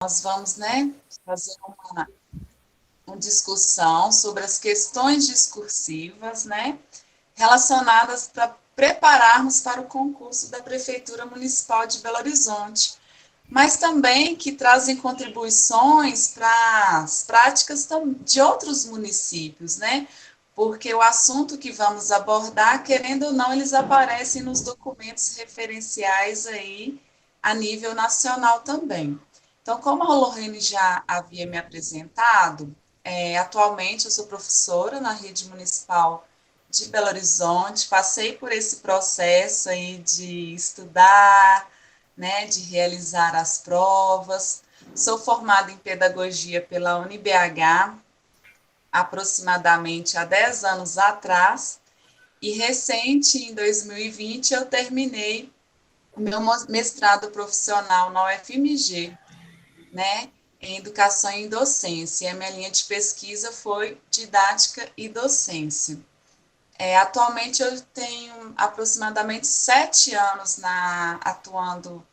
Nós vamos, né, fazer uma discussão sobre as questões discursivas, né, relacionadas para prepararmos para o concurso da Prefeitura Municipal de Belo Horizonte, mas também que trazem contribuições para as práticas de outros municípios, né? Porque o assunto que vamos abordar, querendo ou não, eles aparecem nos documentos referenciais aí a nível nacional também. Então, como a Lorraine já havia me apresentado, atualmente eu sou professora na rede municipal de Belo Horizonte, passei por esse processo aí de estudar, né, de realizar as provas. Sou formada em pedagogia pela UniBH, aproximadamente há 10 anos atrás, e recente, em 2020, eu terminei o meu mestrado profissional na UFMG, né, em Educação e Docência. E a minha linha de pesquisa foi Didática e Docência. Atualmente eu tenho aproximadamente 7 anos atuando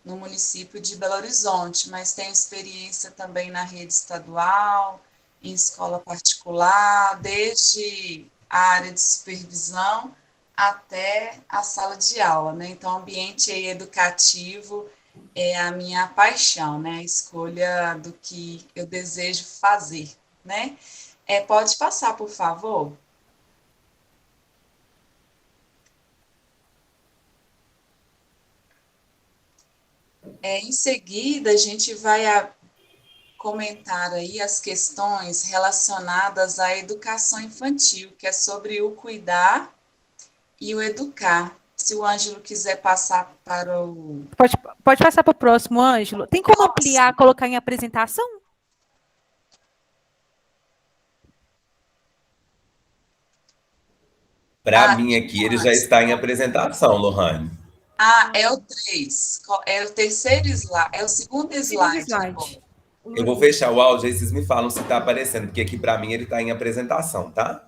no município de Belo Horizonte, mas tenho experiência também na rede estadual, em escola particular, desde a área de supervisão até a sala de aula, né? Então, o ambiente educativo é a minha paixão, né? A escolha do que eu desejo fazer, né? Pode passar, por favor? Em seguida, a gente vai comentar aí as questões relacionadas à educação infantil, que é sobre o cuidar e o educar. Se o Ângelo quiser passar para o Pode passar para o próximo, Ângelo. Tem como ampliar, próximo. colocar em apresentação? Para Ah, mim aqui, ele já está em apresentação, Lohane. é o 3. É o terceiro slide, é o segundo Segundo slide agora. slide. O Eu vou número 2. fechar o áudio e vocês me falam se está aparecendo, porque aqui para mim ele está em apresentação, tá?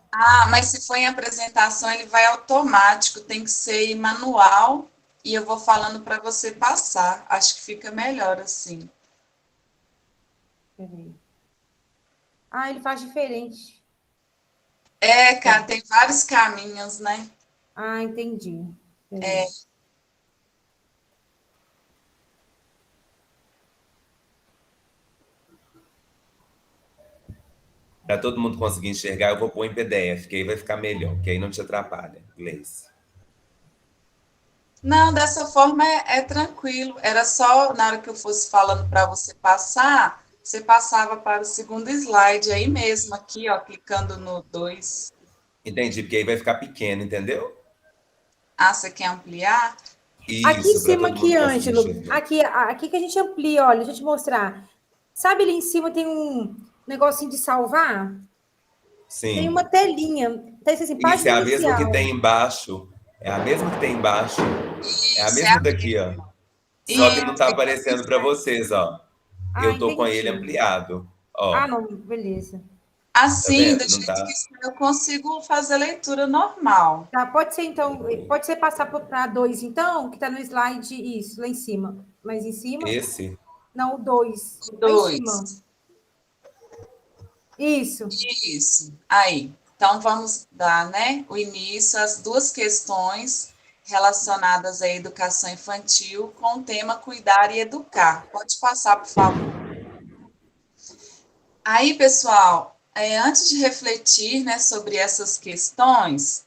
Mas se for em apresentação, ele vai automático, tem que ser manual, e eu vou falando para você passar. Acho que fica melhor assim. Peraí. Ele faz diferente. Cara, tem vários caminhos, né? Entendi. Peraí. Para todo mundo conseguir enxergar, eu vou pôr em PDF, que aí vai ficar melhor, que aí não te atrapalha, Gleice. Não, dessa forma é tranquilo. Era só na hora que eu fosse falando para você passar, você passava para o segundo slide aí mesmo, aqui, ó, clicando no 2. Entendi, porque aí vai ficar pequeno, entendeu? Você quer ampliar? Aqui em Isso, para cima, todo mundo aqui, conseguir Ângelo. enxergar. Aqui que a gente amplia, olha, deixa eu te mostrar. Sabe ali em cima tem um negocinho de salvar? Tem uma Sim. telinha. Tá assim, Isso é página a mesma que inicial. tem embaixo. É a mesma que tem embaixo. É a Isso, é mesma a daqui, ó. Só que não isso, está é que eu aparecendo fiz para vocês, ó. Eu tô com ele Entendi. ampliado, ó. Não, beleza. Tá assim, do vendo? Não jeito que tá? está, eu consigo fazer leitura normal. Tá, pode ser então, pode ser passar para 2, então, que tá no slide, isso, lá em cima. Mais em cima? Esse? Não, o 2. Lá em cima. 2. Isso. Isso. Aí. Então, vamos dar, né, o início às duas questões relacionadas à educação infantil com o tema cuidar e educar. Pode passar, por favor. Aí, pessoal, antes de refletir, né, sobre essas questões,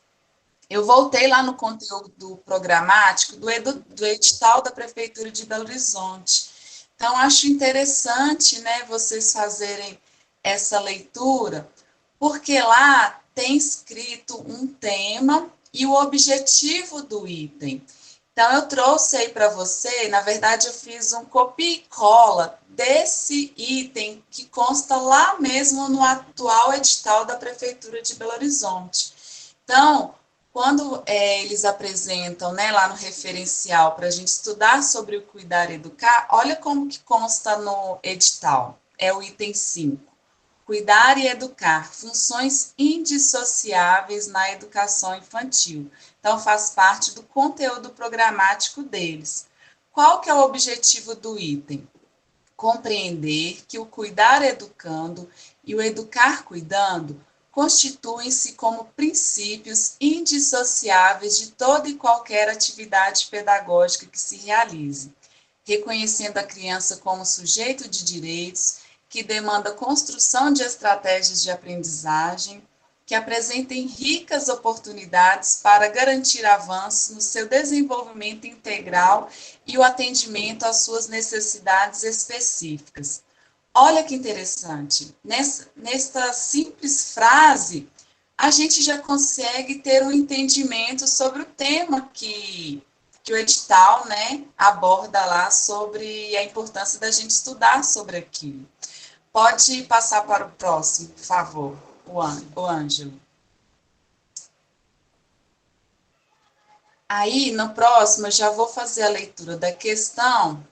eu voltei lá no conteúdo programático do edital da Prefeitura de Belo Horizonte. Então, acho interessante, né, vocês fazerem essa leitura, porque lá tem escrito um tema e o objetivo do item. Então, eu trouxe aí para você, na verdade, eu fiz um copia e cola desse item que consta lá mesmo no atual edital da Prefeitura de Belo Horizonte. Então, quando eles apresentam, né, lá no referencial para a gente estudar sobre o cuidar e educar, olha como que consta no edital. É o item 5. Cuidar e educar, funções indissociáveis na educação infantil. Então, faz parte do conteúdo programático deles. Qual que é o objetivo do item? compreender que o cuidar educando e o educar cuidando constituem-se como princípios indissociáveis de toda e qualquer atividade pedagógica que se realize, reconhecendo a criança como sujeito de direitos que demanda construção de estratégias de aprendizagem que apresentem ricas oportunidades para garantir avanço no seu desenvolvimento integral e o atendimento às suas necessidades específicas. Olha que interessante, nesta simples frase, a gente já consegue ter um entendimento sobre o tema que o edital, né, aborda lá sobre a importância da gente estudar sobre aquilo. Pode passar para o próximo, por favor, o Ângelo. Aí, no próximo, eu já vou fazer a leitura da questão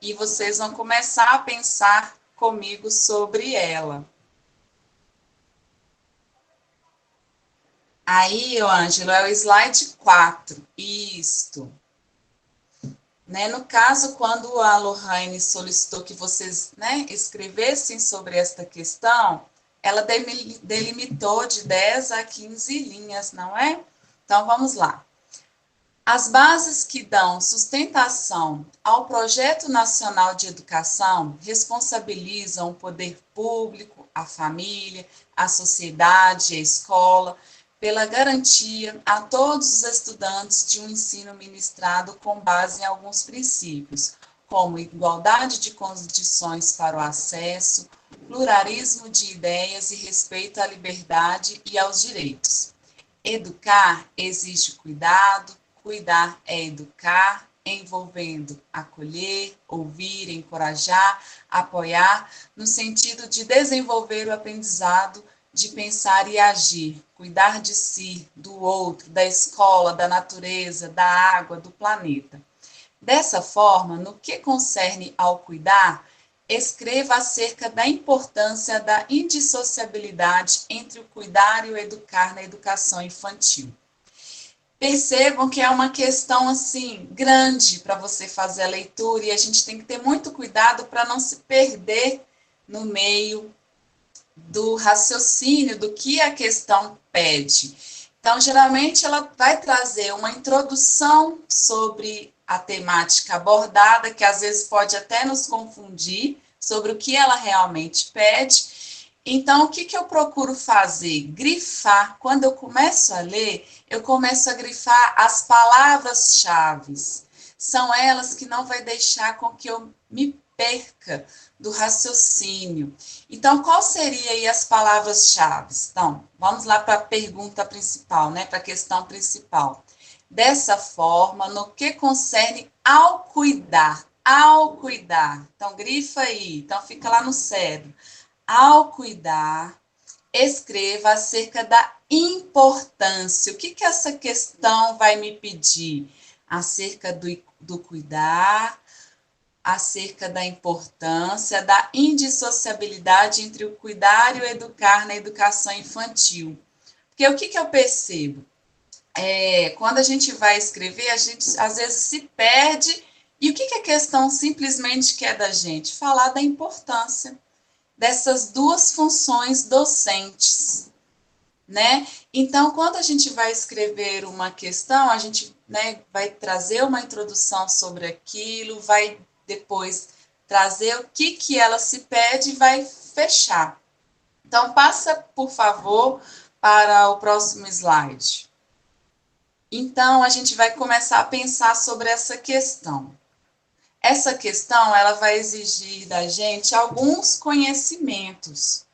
e vocês vão começar a pensar comigo sobre ela. Aí, Ângelo, é o slide 4. Isto. Né? No caso, quando a Lohane solicitou que vocês, né, escrevessem sobre esta questão, ela delimitou de 10 a 15 linhas, não é? Então, vamos lá. As bases que dão sustentação ao Projeto Nacional de Educação responsabilizam o poder público, a família, a sociedade, a escola, pela garantia a todos os estudantes de um ensino ministrado com base em alguns princípios, como igualdade de condições para o acesso, pluralismo de ideias e respeito à liberdade e aos direitos. Educar exige cuidado, cuidar é educar, envolvendo acolher, ouvir, encorajar, apoiar, no sentido de desenvolver o aprendizado de pensar e agir, cuidar de si, do outro, da escola, da natureza, da água, do planeta. Dessa forma, no que concerne ao cuidar, escreva acerca da importância da indissociabilidade entre o cuidar e o educar na educação infantil. Percebam que é uma questão, assim, grande para você fazer a leitura e a gente tem que ter muito cuidado para não se perder no meio do raciocínio, do que a questão pede. Então, geralmente, ela vai trazer uma introdução sobre a temática abordada, que às vezes pode até nos confundir sobre o que ela realmente pede. Então, o que eu procuro fazer? Grifar. Quando eu começo a ler, eu começo a grifar as palavras-chave. São elas que não vai deixar com que eu me perca do raciocínio. Então, qual seria aí as palavras-chave? Então, vamos lá para a pergunta principal, né? Para a questão principal. Dessa forma, no que concerne ao cuidar. Ao cuidar. Então, grifa aí. Então, fica lá no cérebro. Ao cuidar, escreva acerca da importância. O que essa questão vai me pedir? Acerca do cuidar, acerca da importância, da indissociabilidade entre o cuidar e o educar na educação infantil. Porque o que eu percebo? Quando a gente vai escrever, a gente às vezes se perde. E o que a questão simplesmente quer da gente? Falar da importância dessas duas funções docentes, né? Então, quando a gente vai escrever uma questão, a gente, né, vai trazer uma introdução sobre aquilo, vai depois trazer o que ela se pede e vai fechar. Então, passa, por favor, para o próximo slide. Então, a gente vai começar a pensar sobre essa questão. Essa questão, ela vai exigir da gente alguns conhecimentos.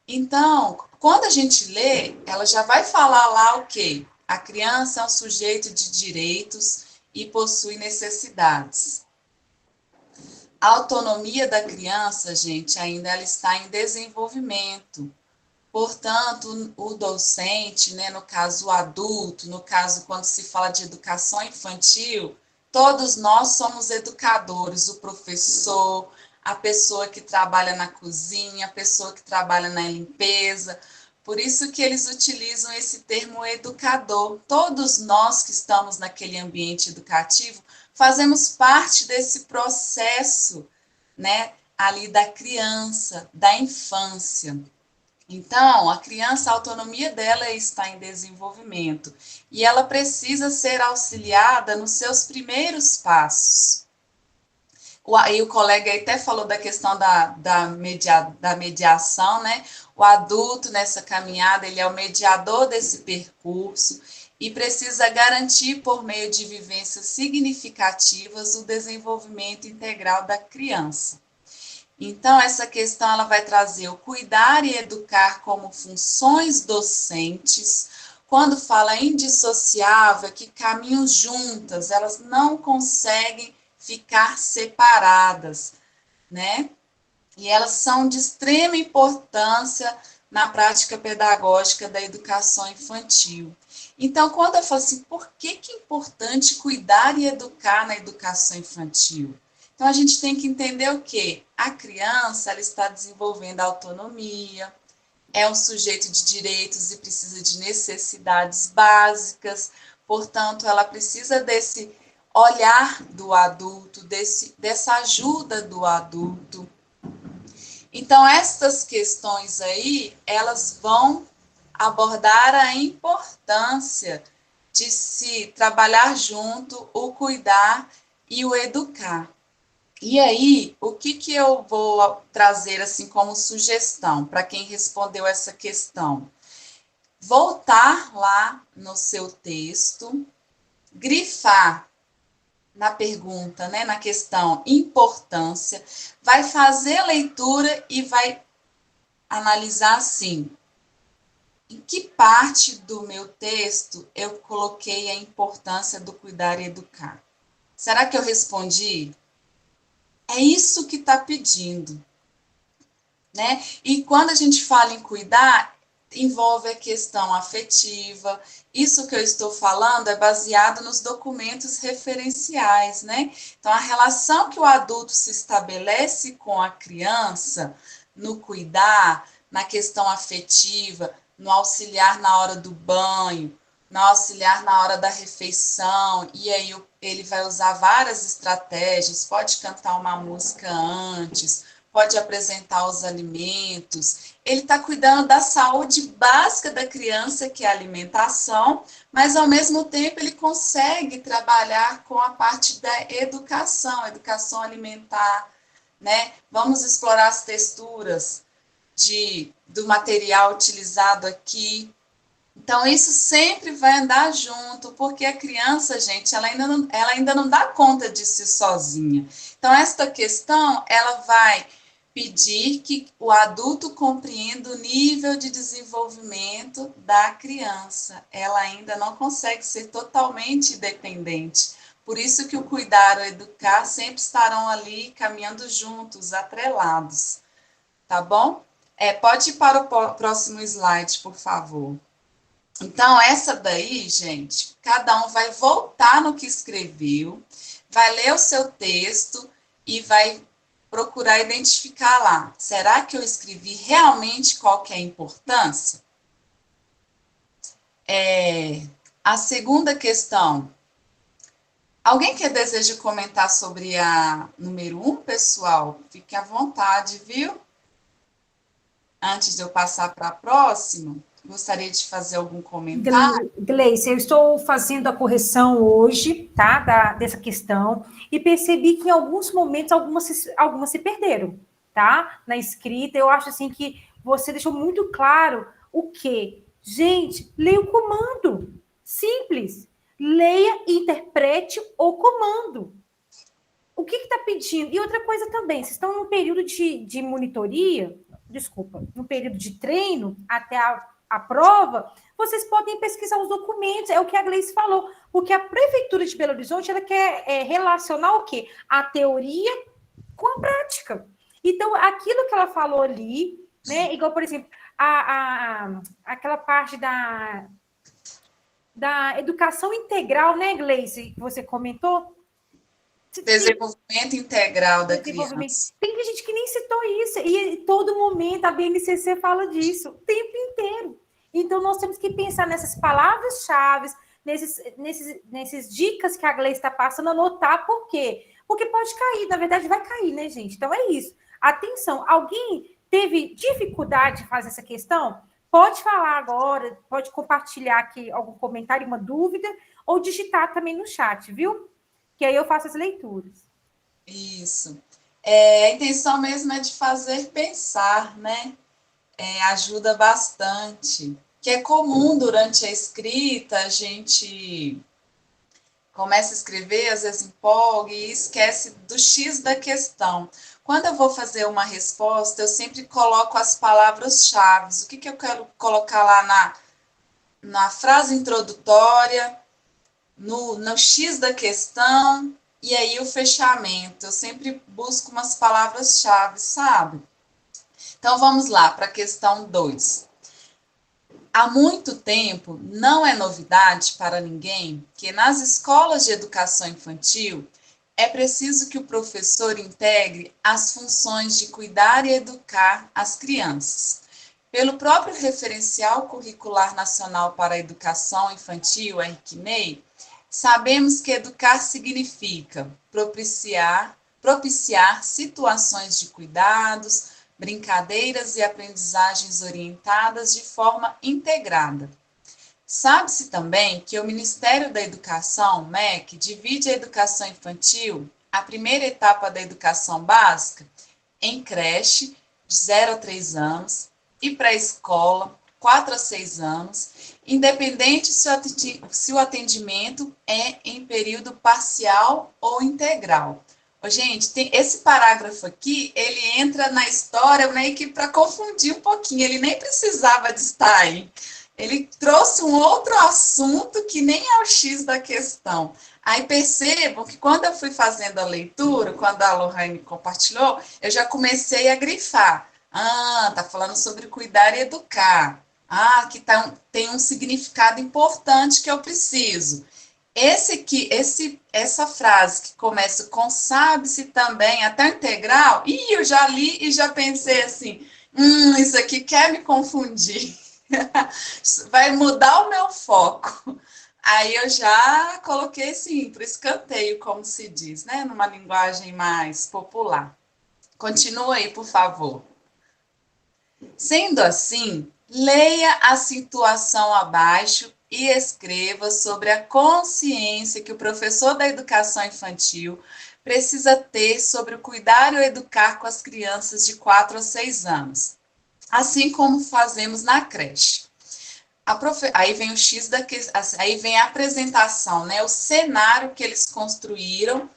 Então, quando a gente lê, ela já vai falar lá o quê? A criança é um sujeito de direitos e possui necessidades. A autonomia da criança, gente, ainda ela está em desenvolvimento. Portanto, o docente, né, no caso o adulto, no caso quando se fala de educação infantil, todos nós somos educadores, o professor, a pessoa que trabalha na cozinha, a pessoa que trabalha na limpeza. Por isso que eles utilizam esse termo educador. Todos nós que estamos naquele ambiente educativo fazemos parte desse processo, né, ali da criança, da infância. Então, a criança, a autonomia dela está em desenvolvimento e ela precisa ser auxiliada nos seus primeiros passos. E o colega até falou da questão da mediação, né? O adulto nessa caminhada, ele é o mediador desse percurso e precisa garantir, por meio de vivências significativas, o desenvolvimento integral da criança. Então, essa questão ela vai trazer o cuidar e educar como funções docentes. Quando fala indissociável, é que caminham juntas, elas não conseguem ficar separadas, né? E elas são de extrema importância na prática pedagógica da educação infantil. Então, quando eu falo assim, por que é importante cuidar e educar na educação infantil? Então, a gente tem que entender o quê? A criança, ela está desenvolvendo autonomia, é um sujeito de direitos e precisa de necessidades básicas, portanto, ela precisa desse olhar do adulto, dessa ajuda do adulto. Então, essas questões aí, elas vão abordar a importância de se trabalhar junto, o cuidar e o educar. E aí, o que eu vou trazer assim como sugestão para quem respondeu essa questão? Voltar lá no seu texto, grifar na pergunta, né, na questão importância, vai fazer a leitura e vai analisar assim, em que parte do meu texto eu coloquei a importância do cuidar e educar? Será que eu respondi? É isso que está pedindo, né? E quando a gente fala em cuidar, envolve a questão afetiva. Isso que eu estou falando é baseado nos documentos referenciais, né? Então, a relação que o adulto se estabelece com a criança no cuidar, na questão afetiva, no auxiliar na hora do banho, no auxiliar na hora da refeição, e aí ele vai usar várias estratégias, pode cantar uma música antes, pode apresentar os alimentos, ele está cuidando da saúde básica da criança, que é a alimentação, mas ao mesmo tempo ele consegue trabalhar com a parte da educação alimentar, né? Vamos explorar as texturas do material utilizado aqui. Então, isso sempre vai andar junto, porque a criança, gente, ela ainda não dá conta de si sozinha. Então, esta questão, ela vai pedir que o adulto compreenda o nível de desenvolvimento da criança. Ela ainda não consegue ser totalmente dependente. Por isso que o cuidar ou educar sempre estarão ali caminhando juntos, atrelados. Tá bom? Pode ir para o próximo slide, por favor. Então, essa daí, gente, cada um vai voltar no que escreveu, vai ler o seu texto e vai procurar identificar lá. Será que eu escrevi realmente qual que é a importância? A segunda questão. Alguém que deseja comentar sobre a número 1, pessoal? Fique à vontade, viu? Antes de eu passar para a próxima, gostaria de fazer algum comentário? Gleice, eu estou fazendo a correção hoje, tá, dessa questão, e percebi que em alguns momentos algumas se perderam, tá? Na escrita, eu acho assim que você deixou muito claro o quê? Gente, leia o comando. Simples. Leia e interprete o comando. O que está pedindo? E outra coisa também, vocês estão num período de monitoria, no período de treino até a prova, vocês podem pesquisar os documentos, é o que a Gleice falou, porque a Prefeitura de Belo Horizonte, ela quer relacionar o quê? A teoria com a prática. Então, aquilo que ela falou ali, né, igual, por exemplo, aquela parte da educação integral, né, Gleice, que você comentou? Desenvolvimento integral da criança. Tem gente que nem citou isso, e todo momento a BNCC fala disso, o tempo inteiro. Então, nós temos que pensar nessas palavras-chave, nesses dicas que a Gleice está passando, anotar. Por quê? porque pode cair, na verdade vai cair, né, gente? Então é isso. Atenção, alguém teve dificuldade de fazer essa questão? Pode falar agora, pode compartilhar aqui algum comentário, uma dúvida, ou digitar também no chat, viu? Que aí eu faço as leituras. Isso. A intenção mesmo é de fazer pensar, né? Ajuda bastante. Que é comum durante a escrita, a gente começa a escrever, às vezes empolga e esquece do X da questão. Quando eu vou fazer uma resposta, eu sempre coloco as palavras-chave. O que eu quero colocar lá na frase introdutória, no X da questão, e aí o fechamento. Eu sempre busco umas palavras-chave, sabe? Então, vamos lá para a questão 2. Há muito tempo, não é novidade para ninguém que nas escolas de educação infantil é preciso que o professor integre as funções de cuidar e educar as crianças. Pelo próprio Referencial Curricular Nacional para a Educação Infantil, RCNEI, sabemos que educar significa propiciar situações de cuidados, brincadeiras e aprendizagens orientadas de forma integrada. Sabe-se também que o Ministério da Educação, MEC, divide a educação infantil, a primeira etapa da educação básica, em creche, de 0 a 3 anos, e pré-escola, 4 a 6 anos, independente se o atendimento é em período parcial ou integral. Gente, tem esse parágrafo aqui, ele entra na história meio que para confundir um pouquinho, ele nem precisava de estar aí. Ele trouxe um outro assunto que nem é o X da questão. Aí percebam que quando eu fui fazendo a leitura, quando a Lohane compartilhou, eu já comecei a grifar. Tá falando sobre cuidar e educar. Que tem um significado importante que eu preciso. Essa frase que começa com sabe-se também, até integral, eu já li e já pensei assim, isso aqui quer me confundir, vai mudar o meu foco. Aí eu já coloquei assim, para escanteio, como se diz, né, numa linguagem mais popular. Continua aí, por favor. Sendo assim, leia a situação abaixo e escreva sobre a consciência que o professor da educação infantil precisa ter sobre o cuidar e educar com as crianças de 4 a 6 anos, assim como fazemos na creche. Aí vem o X aí vem a apresentação, né? O cenário que eles construíram,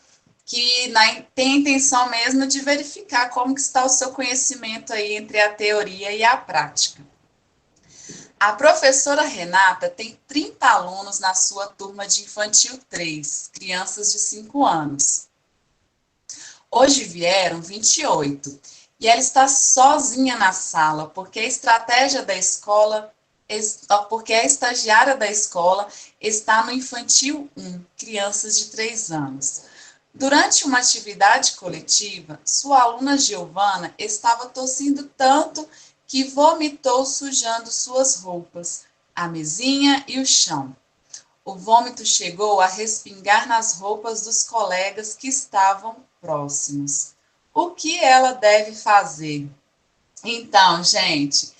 que tem a intenção mesmo de verificar como que está o seu conhecimento aí entre a teoria e a prática. A professora Renata tem 30 alunos na sua turma de Infantil 3, crianças de 5 anos. Hoje vieram 28, e ela está sozinha na sala, porque a estagiária da escola está no Infantil 1, crianças de 3 anos. Durante uma atividade coletiva, sua aluna Giovana estava tossindo tanto que vomitou sujando suas roupas, a mesinha e o chão. O vômito chegou a respingar nas roupas dos colegas que estavam próximos. O que ela deve fazer? Então, gente,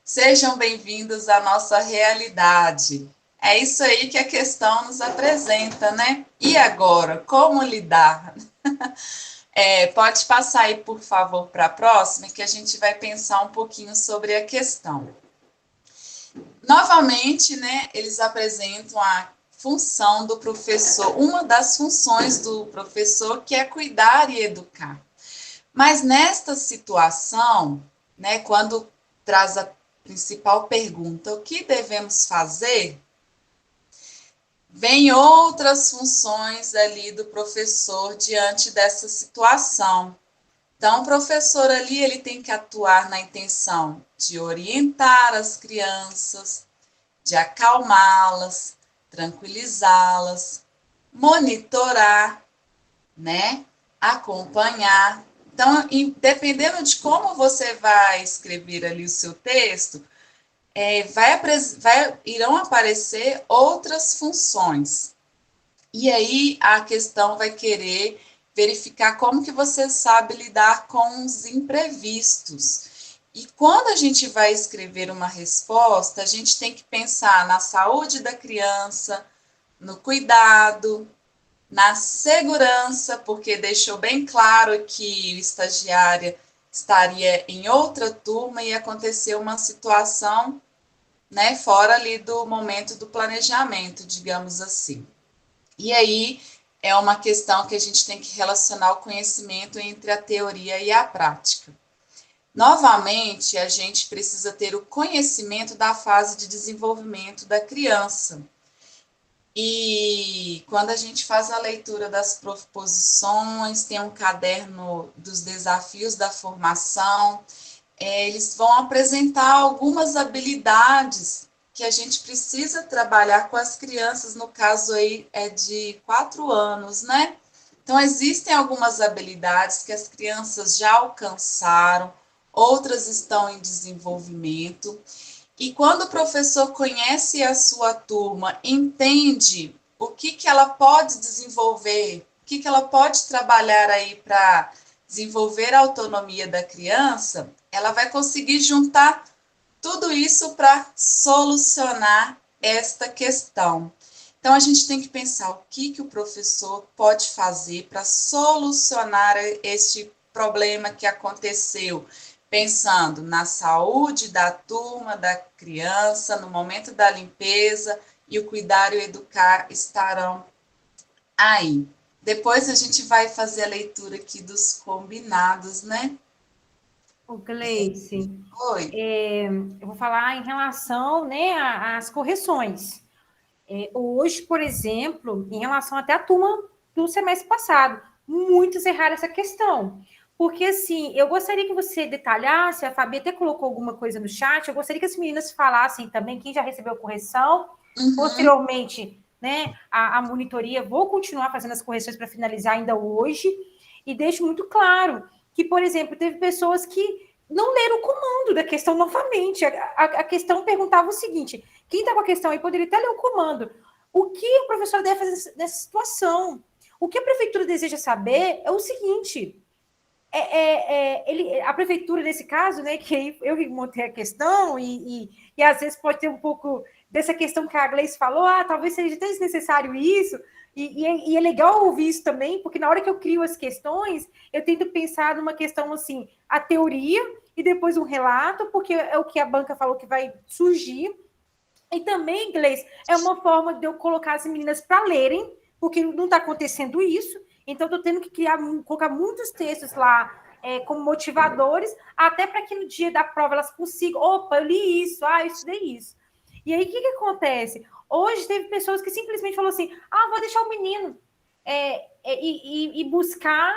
sejam bem-vindos à nossa realidade. É isso aí que a questão nos apresenta, né? E agora, como lidar? Pode passar aí, por favor, para a próxima, que a gente vai pensar um pouquinho sobre a questão. Novamente, né, eles apresentam a função do professor, uma das funções do professor, que é cuidar e educar. Mas nesta situação, né, quando traz a principal pergunta, o que devemos fazer? Vem outras funções ali do professor diante dessa situação. Então, o professor ali, ele tem que atuar na intenção de orientar as crianças, de acalmá-las, tranquilizá-las, monitorar, né? Acompanhar. Então, dependendo de como você vai escrever ali o seu texto, irão aparecer outras funções. E aí a questão vai querer verificar como que você sabe lidar com os imprevistos. E quando a gente vai escrever uma resposta, a gente tem que pensar na saúde da criança, no cuidado, na segurança, porque deixou bem claro que o estagiário estaria em outra turma e aconteceu uma situação, né, fora ali do momento do planejamento, digamos assim. E aí é uma questão que a gente tem que relacionar o conhecimento entre a teoria e a prática. Novamente, a gente precisa ter o conhecimento da fase de desenvolvimento da criança. E quando a gente faz a leitura das proposições, tem um caderno dos desafios da formação, eles vão apresentar algumas habilidades que a gente precisa trabalhar com as crianças, no caso aí é de 4 anos, né? Então, existem algumas habilidades que as crianças já alcançaram, outras estão em desenvolvimento. E quando o professor conhece a sua turma, entende o que ela pode desenvolver, o que ela pode trabalhar aí para desenvolver a autonomia da criança, ela vai conseguir juntar tudo isso para solucionar esta questão. Então, a gente tem que pensar o que o professor pode fazer para solucionar este problema que aconteceu, pensando na saúde da turma, da criança, no momento da limpeza, e o cuidar e o educar estarão aí. Depois a gente vai fazer a leitura aqui dos combinados, né? O Gleice, Oi. eu vou falar em relação, né, às correções. Hoje, por exemplo, em relação até à turma do semestre passado, muitos erraram essa questão. Porque, assim, eu gostaria que você detalhasse, a Fabi até colocou alguma coisa no chat, eu gostaria que as meninas falassem também, quem já recebeu correção, posteriormente, né, a monitoria, vou continuar fazendo as correções para finalizar ainda hoje, e deixo muito claro que, por exemplo, teve pessoas que não leram o comando da questão novamente. A questão perguntava o seguinte, quem está com a questão aí poderia até ler o comando. O que o professor deve fazer nessa situação? O que a prefeitura deseja saber é o seguinte, a prefeitura, nesse caso, né, que eu montei a questão, e às vezes pode ter um pouco dessa questão que a Gleice falou, talvez seja até desnecessário isso, e é legal ouvir isso também, porque na hora que eu crio as questões, eu tento pensar numa questão assim, a teoria, e depois um relato, porque é o que a banca falou que vai surgir, e também, Gleice, é uma forma de eu colocar as meninas para lerem, porque não está acontecendo isso, então estou tendo que colocar muitos textos lá como motivadores, até para que no dia da prova elas consigam, opa, eu li isso, eu estudei isso. E aí, o que acontece? Hoje teve pessoas que simplesmente falaram assim, vou deixar o menino e buscar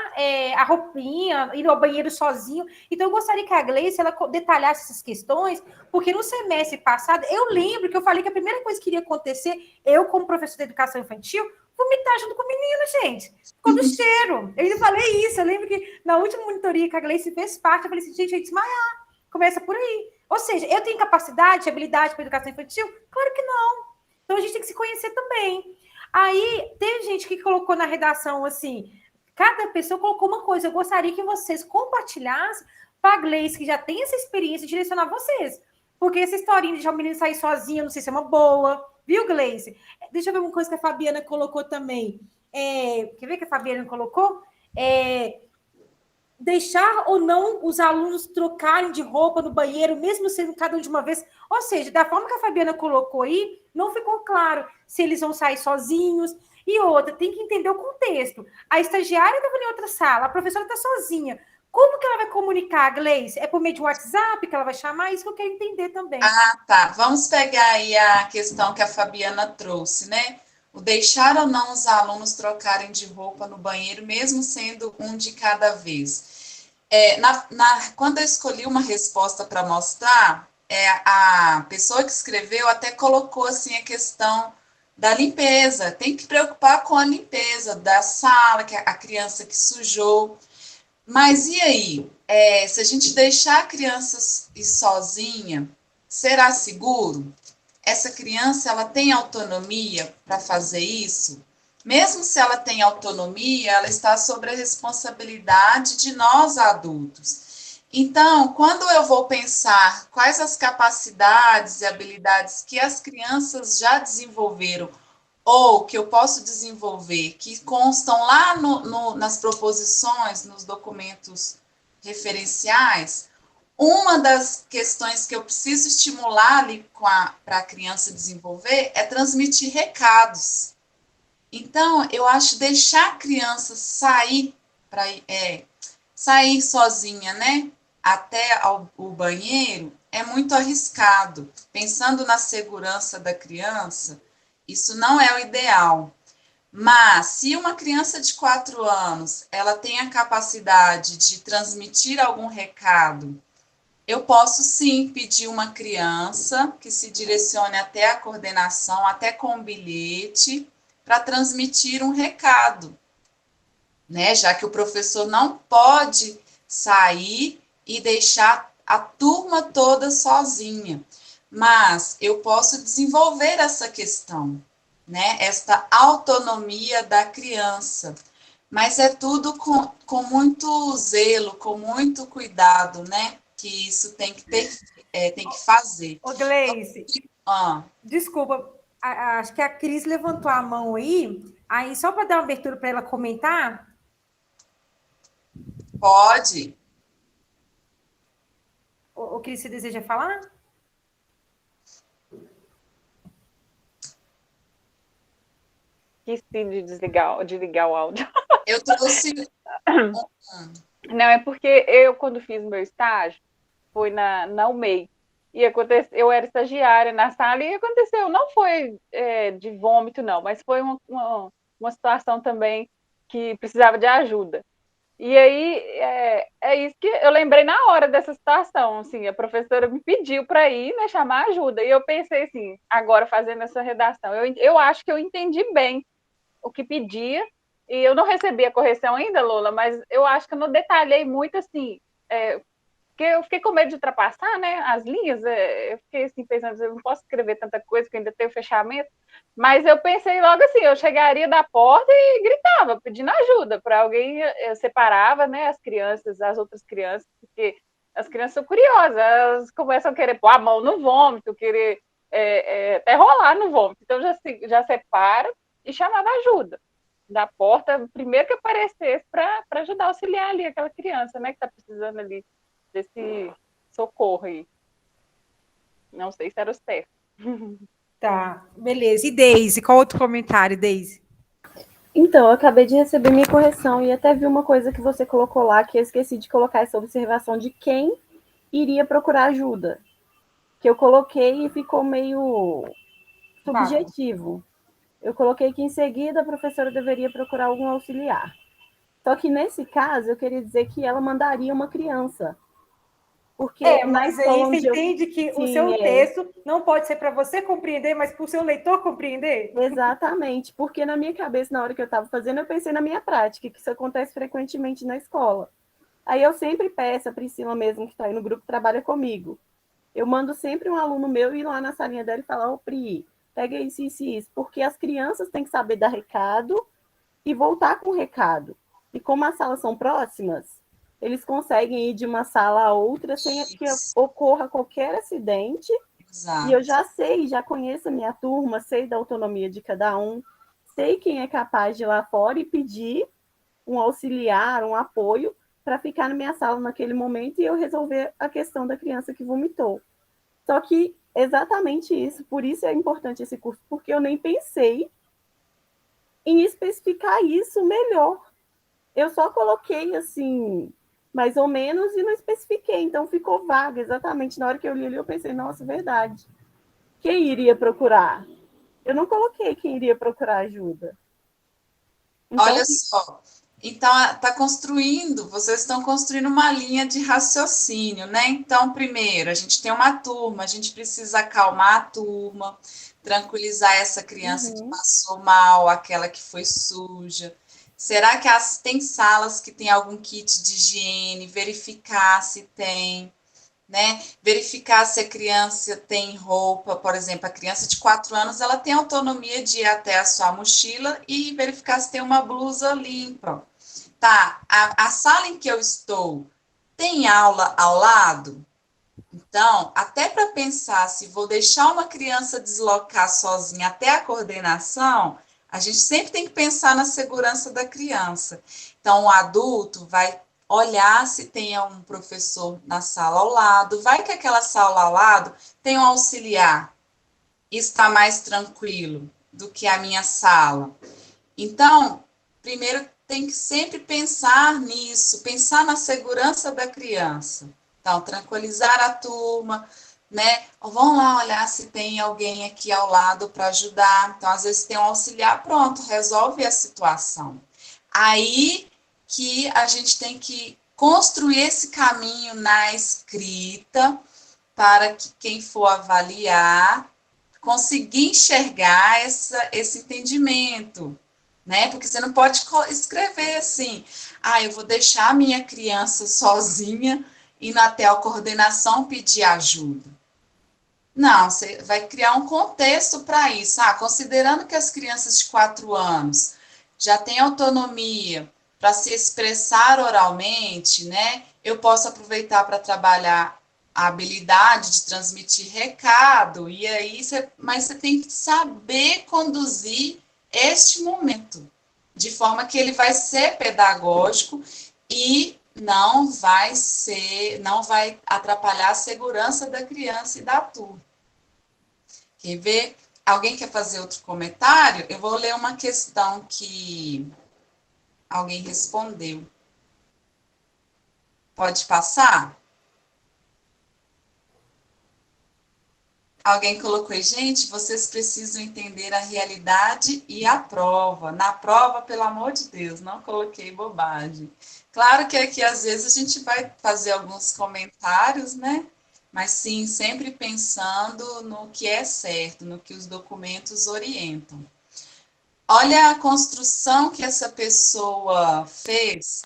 a roupinha, ir ao banheiro sozinho. Então, eu gostaria que a Gleice ela detalhasse essas questões, porque no semestre passado, eu lembro que eu falei que a primeira coisa que iria acontecer, eu, como professora de educação infantil, vomitar junto com o menino, gente. Ficou do cheiro. Eu ainda falei isso. Eu lembro que na última monitoria que a Gleice fez parte, eu falei assim, gente, eu ia desmaiar. Começa por aí. Ou seja, eu tenho capacidade, habilidade para educação infantil? Claro que não. Então, a gente tem que se conhecer também. Aí, teve gente que colocou na redação, assim, cada pessoa colocou uma coisa. Eu gostaria que vocês compartilhassem para a Gleice, que já tem essa experiência, direcionar vocês. Porque essa historinha de deixar o menino sair sozinha, não sei se é uma boa. Viu, Gleice? Deixa eu ver uma coisa que a Fabiana colocou também. Quer ver que a Fabiana colocou? Deixar ou não os alunos trocarem de roupa no banheiro, mesmo sendo cada um de uma vez. Ou seja, da forma que a Fabiana colocou aí, não ficou claro se eles vão sair sozinhos. E outra, tem que entender o contexto. A estagiária estava em outra sala, a professora está sozinha. Como que ela vai comunicar, Gleice? É por meio de WhatsApp que ela vai chamar? Isso que eu quero entender também. Tá. Vamos pegar aí a questão que a Fabiana trouxe, né? O deixar ou não os alunos trocarem de roupa no banheiro, mesmo sendo um de cada vez. Quando eu escolhi uma resposta para mostrar, a pessoa que escreveu até colocou assim a questão da limpeza. Tem que preocupar com a limpeza da sala, que a criança que sujou. Mas e aí? Se a gente deixar a criança ir sozinha, será seguro? Essa criança ela tem autonomia para fazer isso? Mesmo se ela tem autonomia, ela está sob a responsabilidade de nós adultos. Então, quando eu vou pensar quais as capacidades e habilidades que as crianças já desenvolveram ou que eu posso desenvolver, que constam lá nas proposições, nos documentos referenciais, uma das questões que eu preciso estimular ali para a criança desenvolver é transmitir recados. Então, eu acho deixar a criança sair sozinha, né? Até o banheiro é muito arriscado. Pensando na segurança da criança, isso não é o ideal. Mas se uma criança de 4 anos ela tem a capacidade de transmitir algum recado, eu posso sim pedir uma criança que se direcione até a coordenação, até com um bilhete, para transmitir um recado, né? Já que o professor não pode sair e deixar a turma toda sozinha. Mas eu posso desenvolver essa questão, né? Esta autonomia da criança. Mas é tudo com muito zelo, com muito cuidado, né? Que isso tem que ter, tem que fazer. Ô, Gleice, Ah, desculpa, acho que a Cris levantou a mão aí só para dar uma abertura para ela comentar. pode. Ô, Cris, você deseja falar? Esqueci de ligar o áudio. Eu trouxe. Não, é porque eu, quando fiz meu estágio, foi na UMEI. E aconteceu, eu era estagiária na sala e aconteceu, não foi de vômito, não, mas foi uma situação também que precisava de ajuda. E aí, é isso que eu lembrei na hora dessa situação, assim, a professora me pediu para ir, né, chamar ajuda, e eu pensei assim, agora fazendo essa redação, eu acho que eu entendi bem o que pedia, e eu não recebi a correção ainda, Lola, mas eu acho que eu não detalhei muito, assim, porque eu fiquei com medo de ultrapassar, né, as linhas, eu fiquei assim, pensando, eu não posso escrever tanta coisa, porque ainda tem o fechamento, mas eu pensei logo assim, eu chegaria da porta e gritava, pedindo ajuda para alguém, eu separava, né, as crianças, as outras crianças, porque as crianças são curiosas, elas começam a querer pôr a mão no vômito, querer até rolar no vômito, então já separa e chamava ajuda da porta, primeiro que aparecesse para ajudar a auxiliar ali aquela criança, né, que está precisando ali desse socorro aí. Não sei se era o certo. Tá, beleza. E Deise, qual outro comentário, Deise? Então, eu acabei de receber minha correção e até vi uma coisa que você colocou lá que eu esqueci de colocar essa observação de quem iria procurar ajuda. Que eu coloquei e ficou meio subjetivo. Eu coloquei que em seguida a professora deveria procurar algum auxiliar. Só que nesse caso eu queria dizer que ela mandaria uma criança. Porque mas aí você entende que o seu texto não pode ser para você compreender, mas para o seu leitor compreender? Exatamente, porque na minha cabeça, na hora que eu estava fazendo, eu pensei na minha prática, que isso acontece frequentemente na escola. Aí eu sempre peço, a Priscila mesmo, que está aí no grupo, trabalha comigo. Eu mando sempre um aluno meu ir lá na salinha dela e falar, ô Pri, pega isso, isso e isso, porque as crianças têm que saber dar recado e voltar com o recado. E como as salas são próximas, eles conseguem ir de uma sala a outra sem que ocorra qualquer acidente. Exato. E eu já sei, já conheço a minha turma, sei da autonomia de cada um, sei quem é capaz de ir lá fora e pedir um auxiliar, um apoio, para ficar na minha sala naquele momento e eu resolver a questão da criança que vomitou. Só que exatamente isso, por isso é importante esse curso, porque eu nem pensei em especificar isso melhor. Eu só coloquei assim, mais ou menos, e não especifiquei, então ficou vago. Exatamente na hora que eu li ali, eu pensei, nossa, verdade. Quem iria procurar? Eu não coloquei quem iria procurar ajuda. Então, olha só, então vocês estão construindo uma linha de raciocínio, né? Então, primeiro, a gente tem uma turma, a gente precisa acalmar a turma, tranquilizar essa criança que passou mal, aquela que foi suja. Será que tem salas que tem algum kit de higiene? Verificar se tem, né? Verificar se a criança tem roupa, por exemplo, a criança de 4 anos, ela tem autonomia de ir até a sua mochila e verificar se tem uma blusa limpa. Tá, a sala em que eu estou tem aula ao lado? Então, até para pensar se vou deixar uma criança deslocar sozinha até a coordenação, a gente sempre tem que pensar na segurança da criança. Então, o adulto vai olhar se tem um professor na sala ao lado, vai que aquela sala ao lado tem um auxiliar e está mais tranquilo do que a minha sala. Então, primeiro tem que sempre pensar nisso, pensar na segurança da criança. Então, tranquilizar a turma, né? Vamos lá olhar se tem alguém aqui ao lado para ajudar. Então, às vezes tem um auxiliar, pronto, resolve a situação. Aí que a gente tem que construir esse caminho na escrita para que quem for avaliar conseguir enxergar esse entendimento, né? Porque você não pode escrever assim, eu vou deixar a minha criança sozinha indo até a coordenação pedir ajuda. Não, você vai criar um contexto para isso. Considerando que as crianças de 4 anos já têm autonomia para se expressar oralmente, né? Eu posso aproveitar para trabalhar a habilidade de transmitir recado, e aí mas você tem que saber conduzir este momento, de forma que ele vai ser pedagógico e não vai atrapalhar a segurança da criança e da turma. Quer ver? Alguém quer fazer outro comentário? Eu vou ler uma questão que alguém respondeu. Pode passar? Alguém colocou aí, gente, vocês precisam entender a realidade e a prova. Na prova, pelo amor de Deus, não coloquei bobagem. Claro que aqui, às vezes, a gente vai fazer alguns comentários, né? Mas, sim, sempre pensando no que é certo, no que os documentos orientam. Olha a construção que essa pessoa fez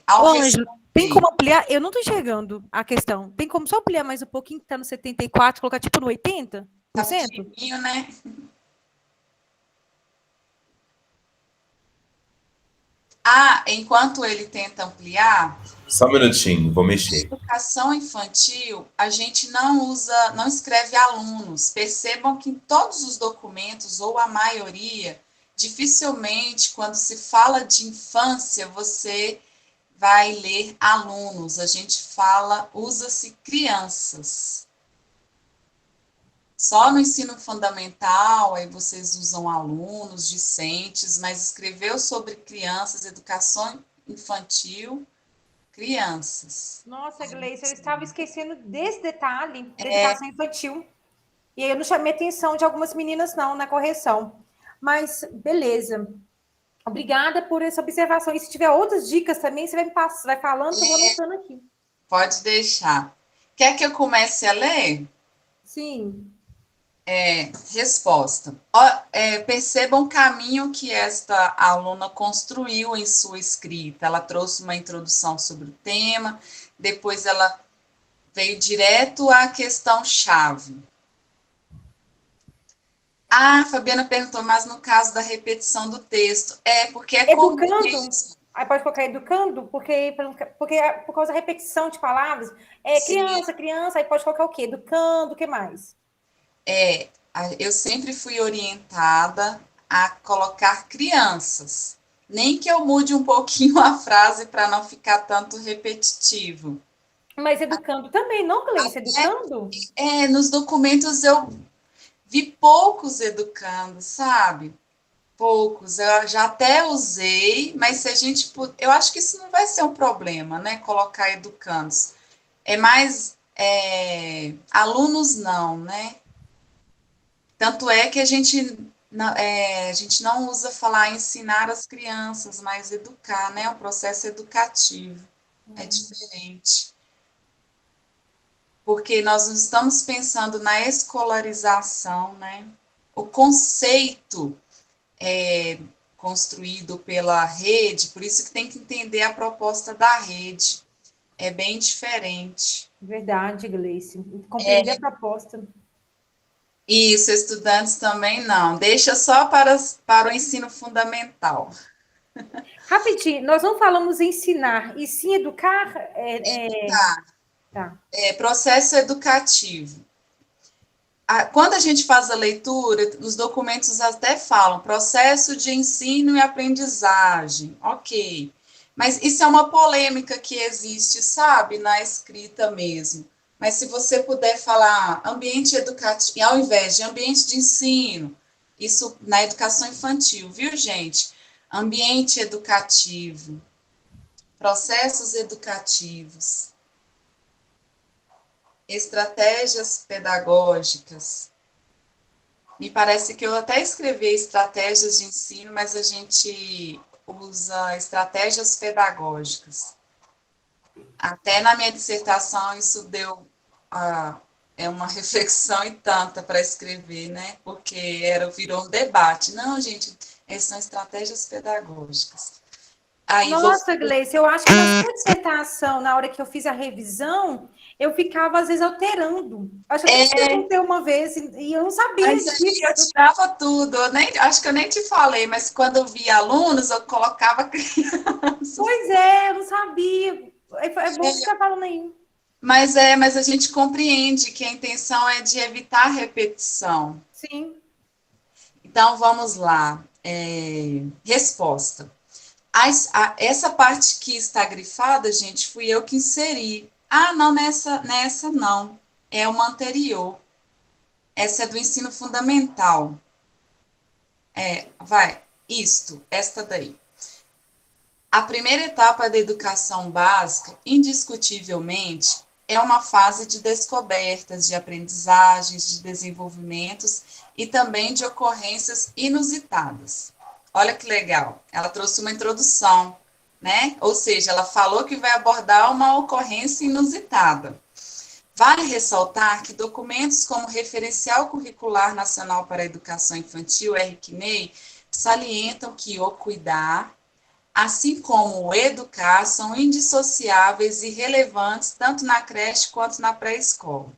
ao Ângela, tem como ampliar? Eu não estou enxergando a questão. Tem como só ampliar mais um pouquinho, que está no 74, colocar tipo no 80%? Tá pequenininho, né? Enquanto ele tenta ampliar... Só um minutinho, vou mexer. Educação infantil, a gente não escreve alunos. Percebam que em todos os documentos, ou a maioria, dificilmente, quando se fala de infância, você vai ler alunos. A gente usa-se crianças. Só no ensino fundamental, aí vocês usam alunos, discentes, mas escreveu sobre crianças, educação infantil, crianças. Nossa, Gleice, eu estava esquecendo desse detalhe da educação infantil. E aí eu não chamei atenção de algumas meninas, não, na correção. Mas, beleza. Obrigada por essa observação. E se tiver outras dicas também, você vai falando, que eu vou anotando aqui. Pode deixar. Quer que eu comece a ler? Sim. Resposta. Percebam o caminho que esta aluna construiu em sua escrita. Ela trouxe uma introdução sobre o tema, depois ela veio direto à questão-chave. Fabiana perguntou, mas no caso da repetição do texto, porque é educando. Aí pode colocar educando, porque por causa da repetição de palavras, criança, aí pode colocar o quê? Educando, o que mais? Eu sempre fui orientada a colocar crianças, nem que eu mude um pouquinho a frase para não ficar tanto repetitivo. Mas educando também, não, Gleice? Educando? Nos documentos eu vi poucos educando, sabe? Poucos. Eu já até usei, mas se a gente... Eu acho que isso não vai ser um problema, né? Colocar educandos. É mais... alunos não, né? Tanto é que a gente não usa falar ensinar as crianças, mas educar, né? O processo educativo é diferente. Porque nós não estamos pensando na escolarização, né? O conceito construído pela rede, por isso que tem que entender a proposta da rede. é bem diferente. Verdade, Gleice. Compreender a proposta. Isso, estudantes também não. Deixa só para o ensino fundamental. Rapidinho, nós não falamos ensinar, e sim educar? Tá. Processo educativo. Quando a gente faz a leitura, os documentos até falam processo de ensino e aprendizagem. Ok. Mas isso é uma polêmica que existe, sabe, na escrita mesmo. Mas se você puder falar ambiente educativo, ao invés de ambiente de ensino, isso na educação infantil, viu, gente? Ambiente educativo, processos educativos, estratégias pedagógicas. Me parece que eu até escrevi estratégias de ensino, mas a gente usa estratégias pedagógicas. Até na minha dissertação isso deu uma reflexão e tanta para escrever, né? Porque virou um debate. Não, gente, essas são estratégias pedagógicas. Aí, Nossa, Gleice, eu acho que na sua dissertação, na hora que eu fiz a revisão, eu ficava, às vezes, alterando. Acho que eu perguntei uma vez e eu não sabia disso. Eu tirava tudo. Acho que eu nem te falei, mas quando eu via alunos, eu colocava crianças. Pois é, eu não sabia. É bom que você está falando aí. Mas a gente compreende que a intenção é de evitar repetição. Sim. Então, vamos lá. Resposta. Essa parte que está grifada, gente, fui eu que inseri. Ah, não, nessa não. É uma anterior. Essa é do ensino fundamental. Esta daí. A primeira etapa da educação básica, indiscutivelmente, é uma fase de descobertas, de aprendizagens, de desenvolvimentos e também de ocorrências inusitadas. Olha que legal, ela trouxe uma introdução, né? Ou seja, ela falou que vai abordar uma ocorrência inusitada. Vale ressaltar que documentos como o Referencial Curricular Nacional para a Educação Infantil, RCNEI, salientam que o cuidar, assim como o educar, são indissociáveis e relevantes tanto na creche quanto na pré-escola.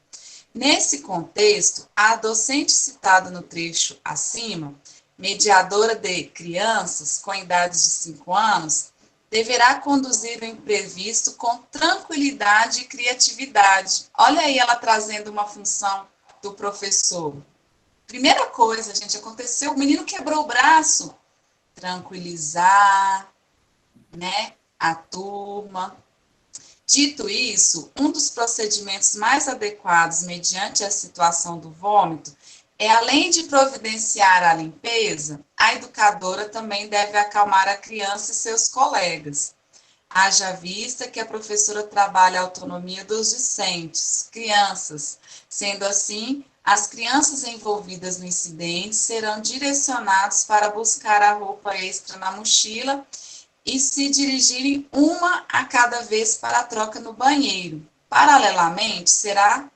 Nesse contexto, a docente citada no trecho acima, mediadora de crianças com idades de 5 anos, deverá conduzir o imprevisto com tranquilidade e criatividade. Olha aí ela trazendo uma função do professor. Primeira coisa, gente, aconteceu, o menino quebrou o braço. Tranquilizar, né, a turma. Dito isso, um dos procedimentos mais adequados mediante a situação do vômito é, além de providenciar a limpeza, a educadora também deve acalmar a criança e seus colegas. Haja vista que a professora trabalha a autonomia dos discentes, crianças. Sendo assim, as crianças envolvidas no incidente serão direcionadas para buscar a roupa extra na mochila e se dirigirem uma a cada vez para a troca no banheiro. Paralelamente, será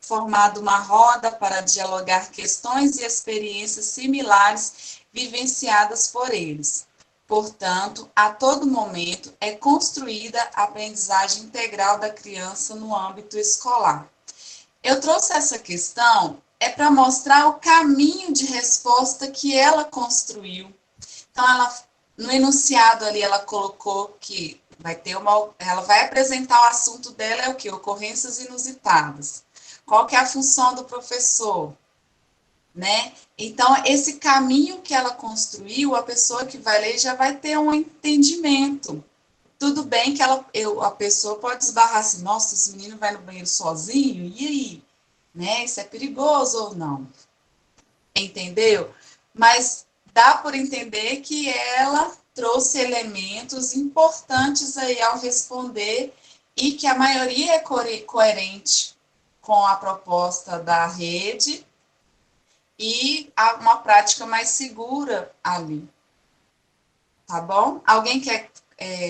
formada uma roda para dialogar questões e experiências similares vivenciadas por eles. Portanto, a todo momento é construída a aprendizagem integral da criança no âmbito escolar. Eu trouxe essa questão para mostrar o caminho de resposta que ela construiu. Então, no enunciado ali, ela colocou que ela vai apresentar o assunto dela, é o quê? Ocorrências inusitadas. Qual que é a função do professor? Né? Então, esse caminho que ela construiu, a pessoa que vai ler já vai ter um entendimento. Tudo bem que a pessoa pode esbarrar assim, nossa, esse menino vai no banheiro sozinho, e aí? Né? Isso é perigoso ou não? Entendeu? Mas dá por entender que ela trouxe elementos importantes aí ao responder e que a maioria é coerente com a proposta da rede e uma prática mais segura ali. Tá bom? Alguém quer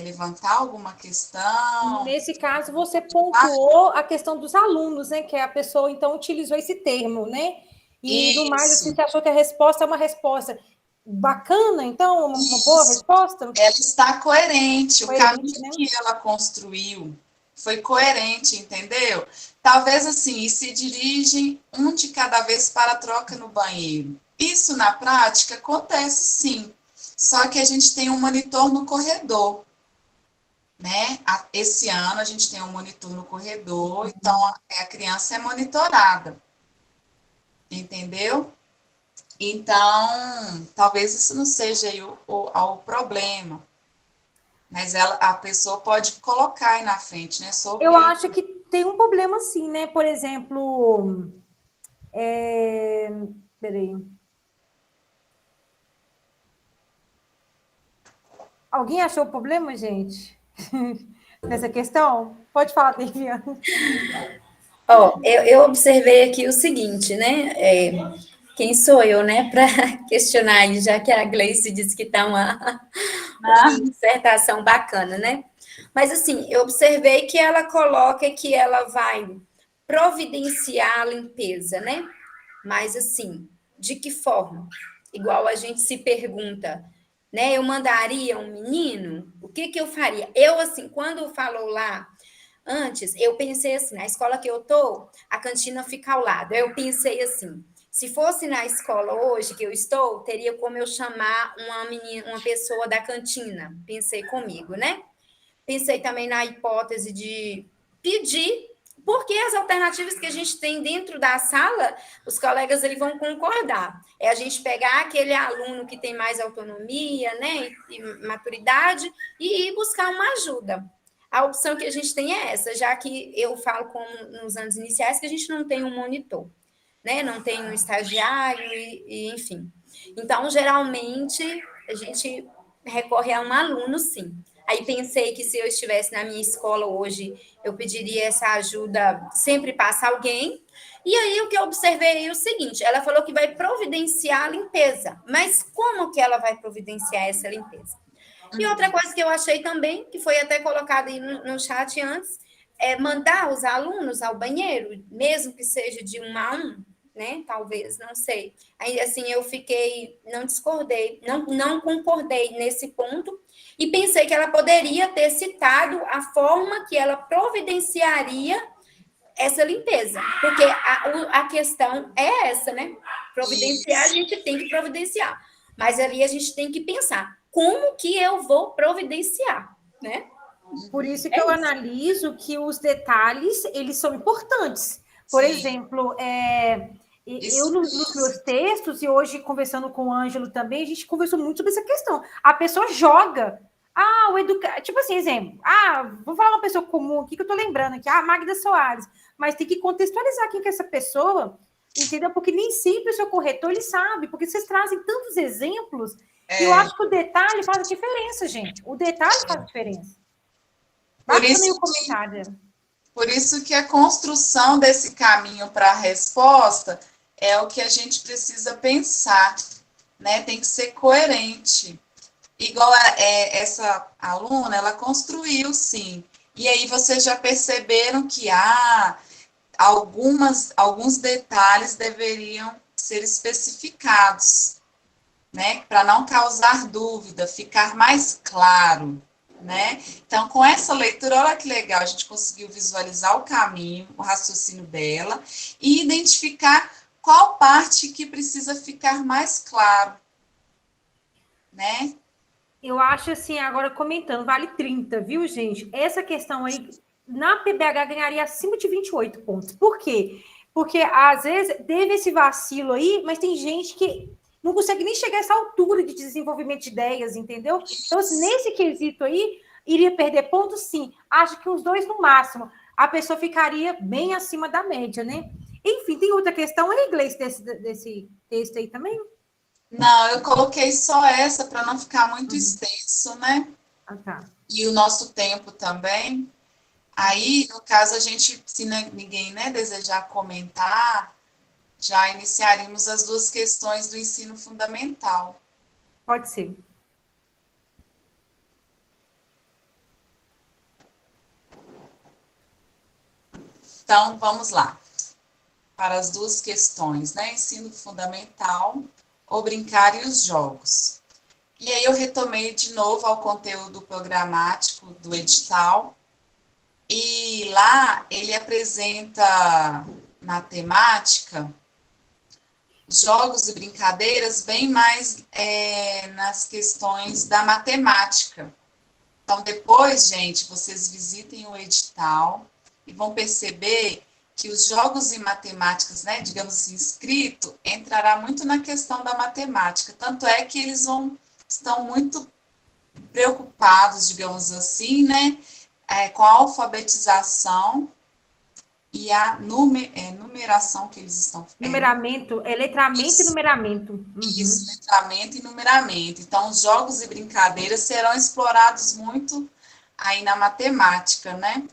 levantar alguma questão? Nesse caso, você pontuou a questão dos alunos, né? Que a pessoa, então, utilizou esse termo, né? E, no mais, assim, você achou que a resposta é uma resposta bacana, então? Uma boa resposta? Ela está coerente. O caminho, né, que ela construiu foi coerente, entendeu? Talvez assim, e se dirigem um de cada vez para a troca no banheiro. Isso na prática acontece sim, só que a gente tem um monitor no corredor, né? Esse ano a gente tem um monitor no corredor, então a criança é monitorada, entendeu? Então, talvez isso não seja aí o problema, mas a pessoa pode colocar aí na frente, né? Eu acho que tem um problema sim, né? Por exemplo, peraí. Alguém achou o problema, gente? Nessa questão? Pode falar, Viviane. Eu observei aqui o seguinte, né? Quem sou eu, né, para questionar aí, já que a Gleice disse que está uma dissertação bacana, né? Mas, assim, eu observei que ela coloca que ela vai providenciar a limpeza, né? Mas, assim, de que forma? Igual a gente se pergunta, né? Eu mandaria um menino? O que eu faria? Eu, assim, quando falou lá antes, eu pensei assim, na escola que eu tô, a cantina fica ao lado. Eu pensei assim, se fosse na escola hoje que eu estou, teria como eu chamar uma pessoa da cantina. Pensei comigo, né? Pensei também na hipótese de pedir, porque as alternativas que a gente tem dentro da sala, os colegas eles vão concordar. É a gente pegar aquele aluno que tem mais autonomia, né, e maturidade, e ir buscar uma ajuda. A opção que a gente tem é essa, já que eu falo como nos anos iniciais que a gente não tem um monitor, né? Não tem um estagiário enfim. Então, geralmente, a gente recorre a um aluno, sim. Aí pensei que se eu estivesse na minha escola hoje, eu pediria essa ajuda, sempre passa alguém. E aí o que eu observei é o seguinte, ela falou que vai providenciar a limpeza, mas como que ela vai providenciar essa limpeza? E outra coisa que eu achei também, que foi até colocado aí no chat antes, é mandar os alunos ao banheiro, mesmo que seja de 1 a 1, né? Talvez, não sei. Aí, assim, eu não discordei, não concordei nesse ponto, e pensei que ela poderia ter citado a forma que ela providenciaria essa limpeza, porque a questão é essa, né? Providenciar, a gente tem que providenciar, mas ali a gente tem que pensar, como que eu vou providenciar, né? Por isso que eu analiso que os detalhes, eles são importantes. Por exemplo, eu nos meus textos, e hoje conversando com o Ângelo também, a gente conversou muito sobre essa questão. A pessoa joga. Tipo assim, exemplo. Vou falar uma pessoa comum aqui que eu tô lembrando aqui. Magda Soares. Mas tem que contextualizar quem que é essa pessoa, entendeu? Porque nem sempre o seu corretor, ele sabe. Porque vocês trazem tantos exemplos. E eu acho que o detalhe faz diferença, gente. O detalhe faz diferença. Por isso que a construção desse caminho para a resposta é o que a gente precisa pensar, né? Tem que ser coerente. Igual essa aluna, ela construiu, sim. E aí vocês já perceberam que alguns detalhes deveriam ser especificados, né? Para não causar dúvida, ficar mais claro, né? Então, com essa leitura, olha que legal, a gente conseguiu visualizar o caminho, o raciocínio dela e identificar qual parte que precisa ficar mais claro, né? Eu acho assim, agora comentando, vale 30, viu, gente? Essa questão aí, na PBH, ganharia acima de 28 pontos. Por quê? Porque, às vezes, teve esse vacilo aí, mas tem gente que não consegue nem chegar a essa altura de desenvolvimento de ideias, entendeu? Então, nesse quesito aí, iria perder pontos, sim. Acho que os 2 no máximo. A pessoa ficaria bem acima da média, né? Enfim, tem outra questão em inglês desse texto aí também? Não, eu coloquei só essa para não ficar muito extenso, né? Tá. E o nosso tempo também. Aí, no caso, a gente, se ninguém, né, desejar comentar, já iniciaríamos as 2 questões do ensino fundamental. Pode ser. Então, vamos lá. Para as 2 questões, né? Ensino fundamental, o brincar e os jogos. E aí eu retomei de novo ao conteúdo programático do edital E lá ele apresenta na temática jogos e brincadeiras bem mais nas questões da matemática. Então, depois, gente, vocês visitem o edital e vão perceber que os jogos e matemáticas, né, digamos assim, escrito, entrará muito na questão da matemática. Tanto é que eles estão muito preocupados, digamos assim, né, com a alfabetização e a numeração que eles estão... Numeramento, letramento e numeramento. Uhum. Isso, letramento e numeramento. Então, os jogos e brincadeiras serão explorados muito aí na matemática, né?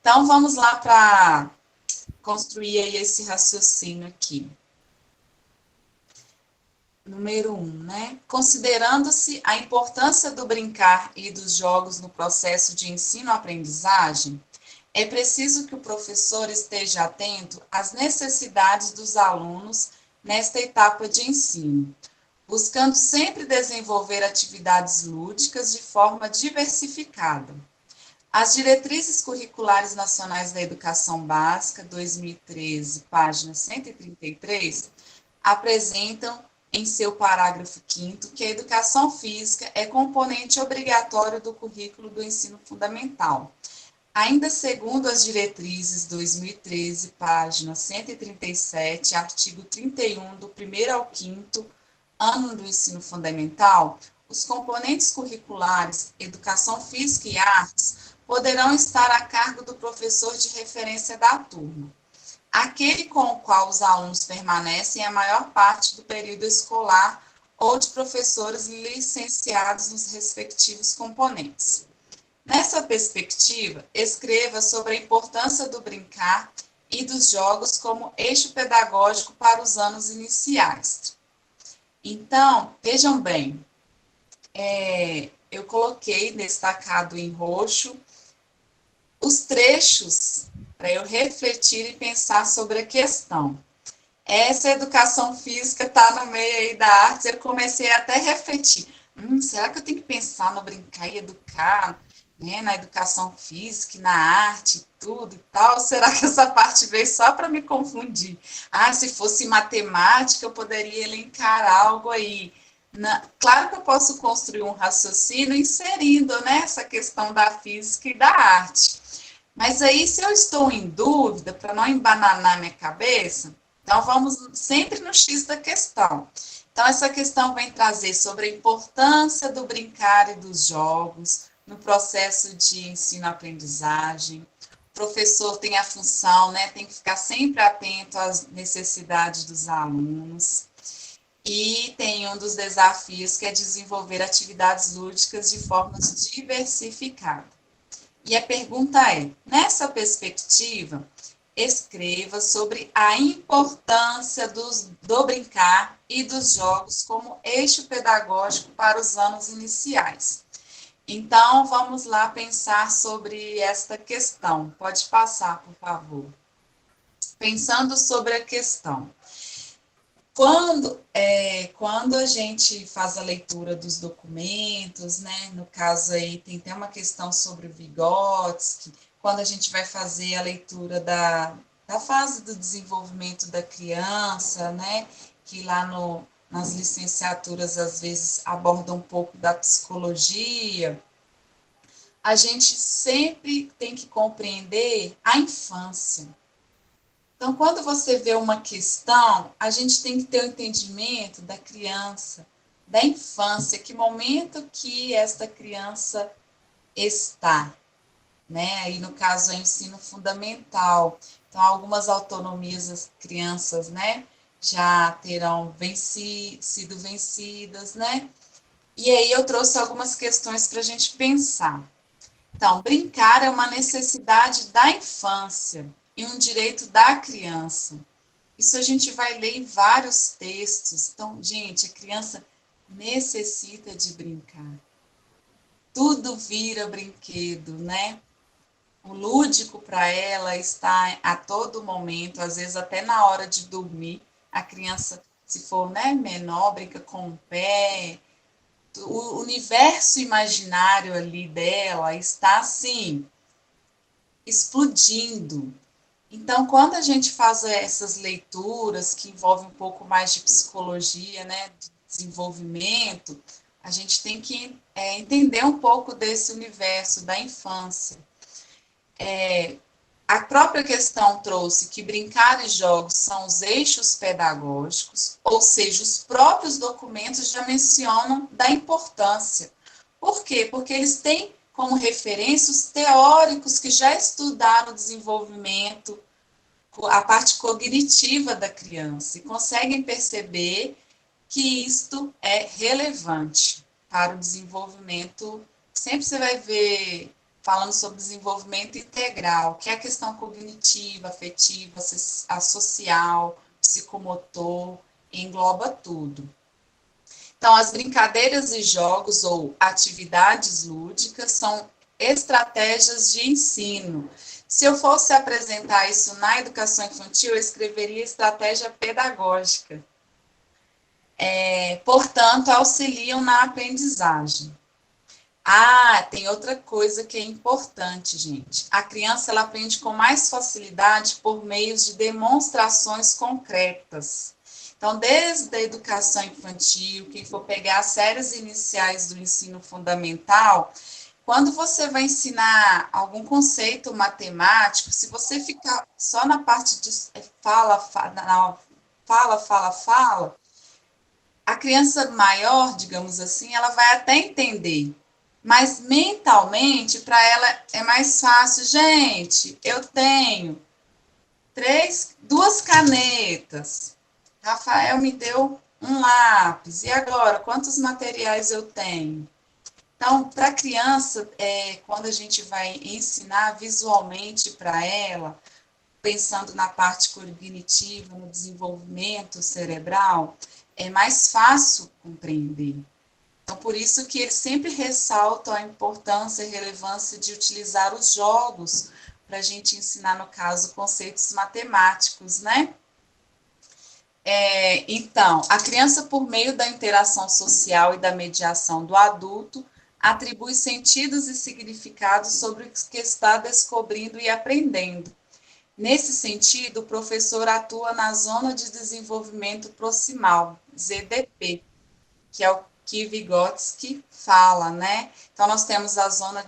Então, vamos lá para construir aí esse raciocínio aqui. Número 1, né? Considerando-se a importância do brincar e dos jogos no processo de ensino-aprendizagem, é preciso que o professor esteja atento às necessidades dos alunos nesta etapa de ensino, buscando sempre desenvolver atividades lúdicas de forma diversificada. As Diretrizes Curriculares Nacionais da Educação Básica, 2013, página 133, apresentam em seu parágrafo 5º que a educação física é componente obrigatório do currículo do ensino fundamental. Ainda segundo as diretrizes 2013, página 137, artigo 31, do 1º ao 5º ano do ensino fundamental, os componentes curriculares, educação física e artes, poderão estar a cargo do professor de referência da turma, aquele com o qual os alunos permanecem a maior parte do período escolar ou de professores licenciados nos respectivos componentes. Nessa perspectiva, escreva sobre a importância do brincar e dos jogos como eixo pedagógico para os anos iniciais. Então, vejam bem, eu coloquei destacado em roxo os trechos para eu refletir e pensar sobre a questão. Essa educação física está no meio aí da arte, eu comecei até a refletir. Será que eu tenho que pensar no brincar e educar, né, na educação física, na arte, tudo e tal? Será que essa parte veio só para me confundir? Se fosse matemática, eu poderia elencar algo aí. Claro que eu posso construir um raciocínio inserindo, né, essa questão da física e da arte. Mas aí, se eu estou em dúvida, para não embananar minha cabeça, então vamos sempre no X da questão. Então, essa questão vem trazer sobre a importância do brincar e dos jogos no processo de ensino-aprendizagem. O professor tem a função, né, tem que ficar sempre atento às necessidades dos alunos. E tem um dos desafios que é desenvolver atividades lúdicas de formas diversificadas. E a pergunta é, nessa perspectiva, escreva sobre a importância do brincar e dos jogos como eixo pedagógico para os anos iniciais. Então, vamos lá pensar sobre esta questão. Pode passar, por favor. Pensando sobre a questão. Quando a gente faz a leitura dos documentos, né, no caso aí tem até uma questão sobre o Vygotsky, quando a gente vai fazer a leitura da fase do desenvolvimento da criança, né, que lá nas licenciaturas às vezes aborda um pouco da psicologia, a gente sempre tem que compreender a infância. Então, quando você vê uma questão, a gente tem que ter o entendimento da criança, da infância, que momento que esta criança está, né? Aí, no caso, é o ensino fundamental. Então, algumas autonomias das crianças, né, já terão sido vencidas, né? E aí eu trouxe algumas questões para a gente pensar. Então, brincar é uma necessidade da infância e um direito da criança. Isso a gente vai ler em vários textos. Então, gente, a criança necessita de brincar. Tudo vira brinquedo, né? O lúdico para ela está a todo momento, às vezes até na hora de dormir. A criança, se for, né, menor, brinca com o pé. O universo imaginário ali dela está assim, explodindo. Então, quando a gente faz essas leituras que envolvem um pouco mais de psicologia, né, de desenvolvimento, a gente tem que entender um pouco desse universo da infância. A própria questão trouxe que brincar e jogos são os eixos pedagógicos, ou seja, os próprios documentos já mencionam da importância. Por quê? Porque eles têm como referência os teóricos que já estudaram o desenvolvimento, a parte cognitiva da criança, e conseguem perceber que isto é relevante para o desenvolvimento. Sempre você vai ver falando sobre desenvolvimento integral, que é a questão cognitiva, afetiva, a social, psicomotor, engloba tudo. Então, as brincadeiras e jogos ou atividades lúdicas são estratégias de ensino. Se eu fosse apresentar isso na educação infantil, eu escreveria estratégia pedagógica. Portanto, auxiliam na aprendizagem. Tem outra coisa que é importante, gente. A criança ela aprende com mais facilidade por meio de demonstrações concretas. Então, desde a educação infantil, quem for pegar as séries iniciais do ensino fundamental, quando você vai ensinar algum conceito matemático, se você ficar só na parte de fala, a criança maior, digamos assim, ela vai até entender. Mas mentalmente, para ela é mais fácil. Gente, eu tenho 2 canetas. Rafael me deu um lápis. E agora, quantos materiais eu tenho? Então, para a criança, quando a gente vai ensinar visualmente para ela, pensando na parte cognitiva, no desenvolvimento cerebral, é mais fácil compreender. Então, por isso que eles sempre ressaltam a importância e relevância de utilizar os jogos para a gente ensinar, no caso, conceitos matemáticos, né? Então, a criança, por meio da interação social e da mediação do adulto, atribui sentidos e significados sobre o que está descobrindo e aprendendo. Nesse sentido, o professor atua na Zona de Desenvolvimento Proximal, ZDP, que é o que Vygotsky fala, né? Então, nós temos a zona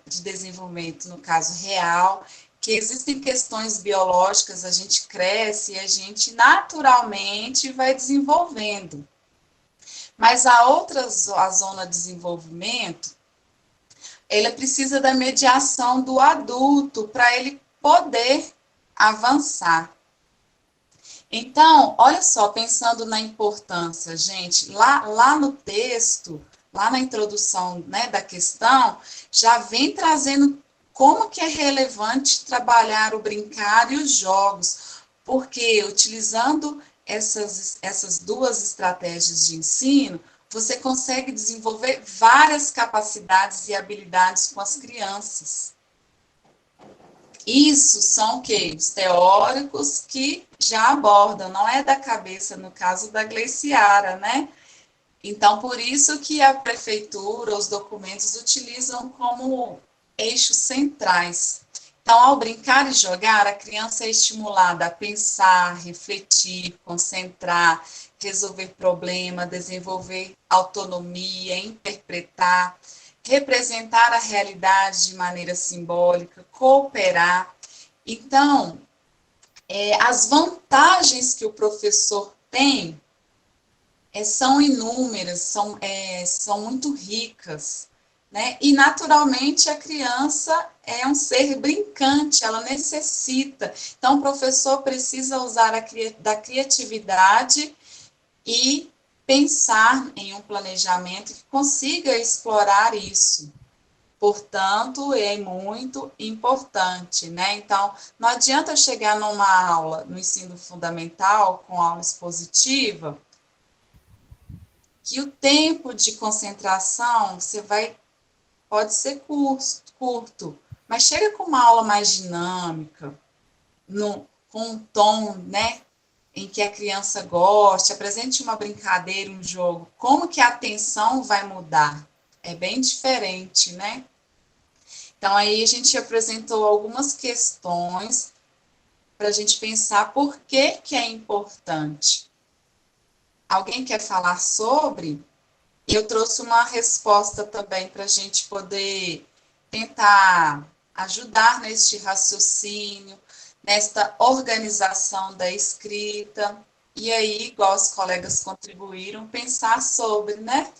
de desenvolvimento, no caso real, que existem questões biológicas, a gente cresce e a gente naturalmente vai desenvolvendo. Mas a zona de desenvolvimento, ela precisa da mediação do adulto para ele poder avançar. Então, olha só, pensando na importância, gente, lá no texto, lá na introdução, né, da questão, já vem trazendo como que é relevante trabalhar o brincar e os jogos, porque utilizando essas 2 estratégias de ensino, você consegue desenvolver várias capacidades e habilidades com as crianças. Isso são o quê? Os teóricos que já abordam, não é da cabeça, no caso da Gleiciara, né? Então, por isso que a prefeitura, os documentos utilizam como eixos centrais. Então, ao brincar e jogar, a criança é estimulada a pensar, refletir, concentrar, resolver problema, desenvolver autonomia, interpretar, representar a realidade de maneira simbólica, cooperar. Então, as vantagens que o professor tem são inúmeras, são muito ricas, né? E, naturalmente, a criança é um ser brincante, ela necessita. Então, o professor precisa usar da criatividade e pensar em um planejamento que consiga explorar isso. Portanto, é muito importante, né? Então, não adianta eu chegar numa aula no ensino fundamental, com aula expositiva, que o tempo de concentração pode ser curto, mas chega com uma aula mais dinâmica, com um tom, né, em que a criança goste, apresente uma brincadeira, um jogo, como que a atenção vai mudar? É bem diferente, né? Então, aí a gente apresentou algumas questões para a gente pensar por que é importante. Alguém quer falar sobre? Eu trouxe uma resposta também para a gente poder tentar ajudar neste raciocínio, nesta organização da escrita. E aí, igual os colegas contribuíram, pensar sobre, né?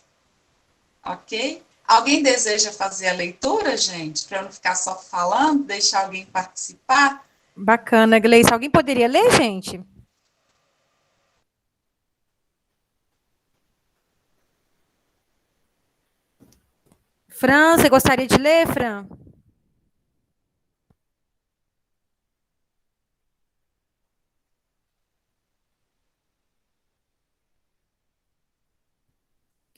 Ok? Alguém deseja fazer a leitura, gente? Para eu não ficar só falando, deixar alguém participar? Bacana, Gleice. Alguém poderia ler, gente? Fran, você gostaria de ler, Fran?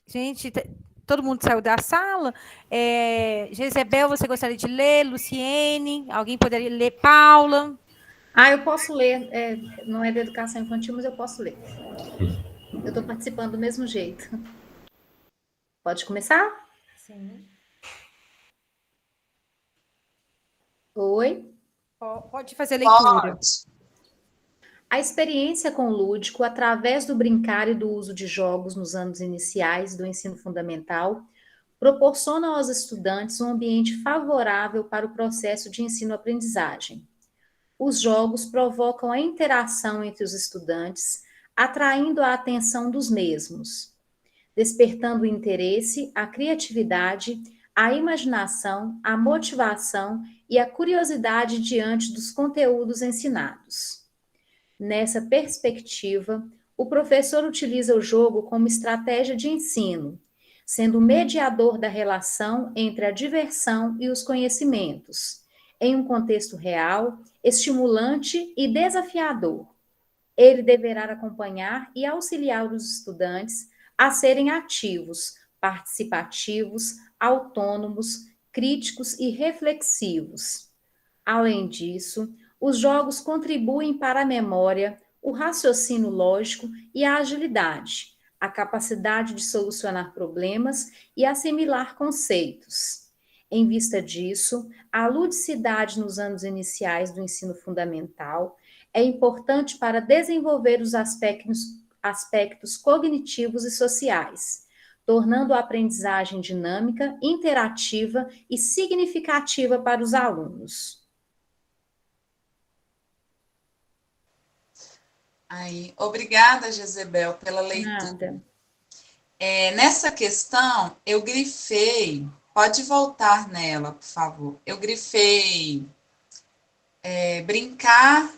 Gente, todo mundo saiu da sala. Jezebel, você gostaria de ler? Luciene, alguém poderia ler? Paula? Ah, eu posso ler. Não é da educação infantil, mas eu posso ler. Eu estou participando do mesmo jeito. Pode começar? Sim. Oi. Pode fazer a leitura. Pode. A experiência com o lúdico, através do brincar e do uso de jogos nos anos iniciais do ensino fundamental, proporciona aos estudantes um ambiente favorável para o processo de ensino-aprendizagem. Os jogos provocam a interação entre os estudantes, atraindo a atenção dos mesmos, despertando o interesse, a criatividade, a imaginação, a motivação e a curiosidade diante dos conteúdos ensinados. Nessa perspectiva, o professor utiliza o jogo como estratégia de ensino, sendo mediador da relação entre a diversão e os conhecimentos, em um contexto real, estimulante e desafiador. Ele deverá acompanhar e auxiliar os estudantes a serem ativos, participativos, autônomos, críticos e reflexivos. Além disso, os jogos contribuem para a memória, o raciocínio lógico e a agilidade, a capacidade de solucionar problemas e assimilar conceitos. Em vista disso, a ludicidade nos anos iniciais do ensino fundamental é importante para desenvolver os aspectos cognitivos e sociais, tornando a aprendizagem dinâmica, interativa e significativa para os alunos. Aí, obrigada, Jezebel, pela leitura. Nada. Nessa questão, eu grifei, pode voltar nela, por favor. Eu grifei brincar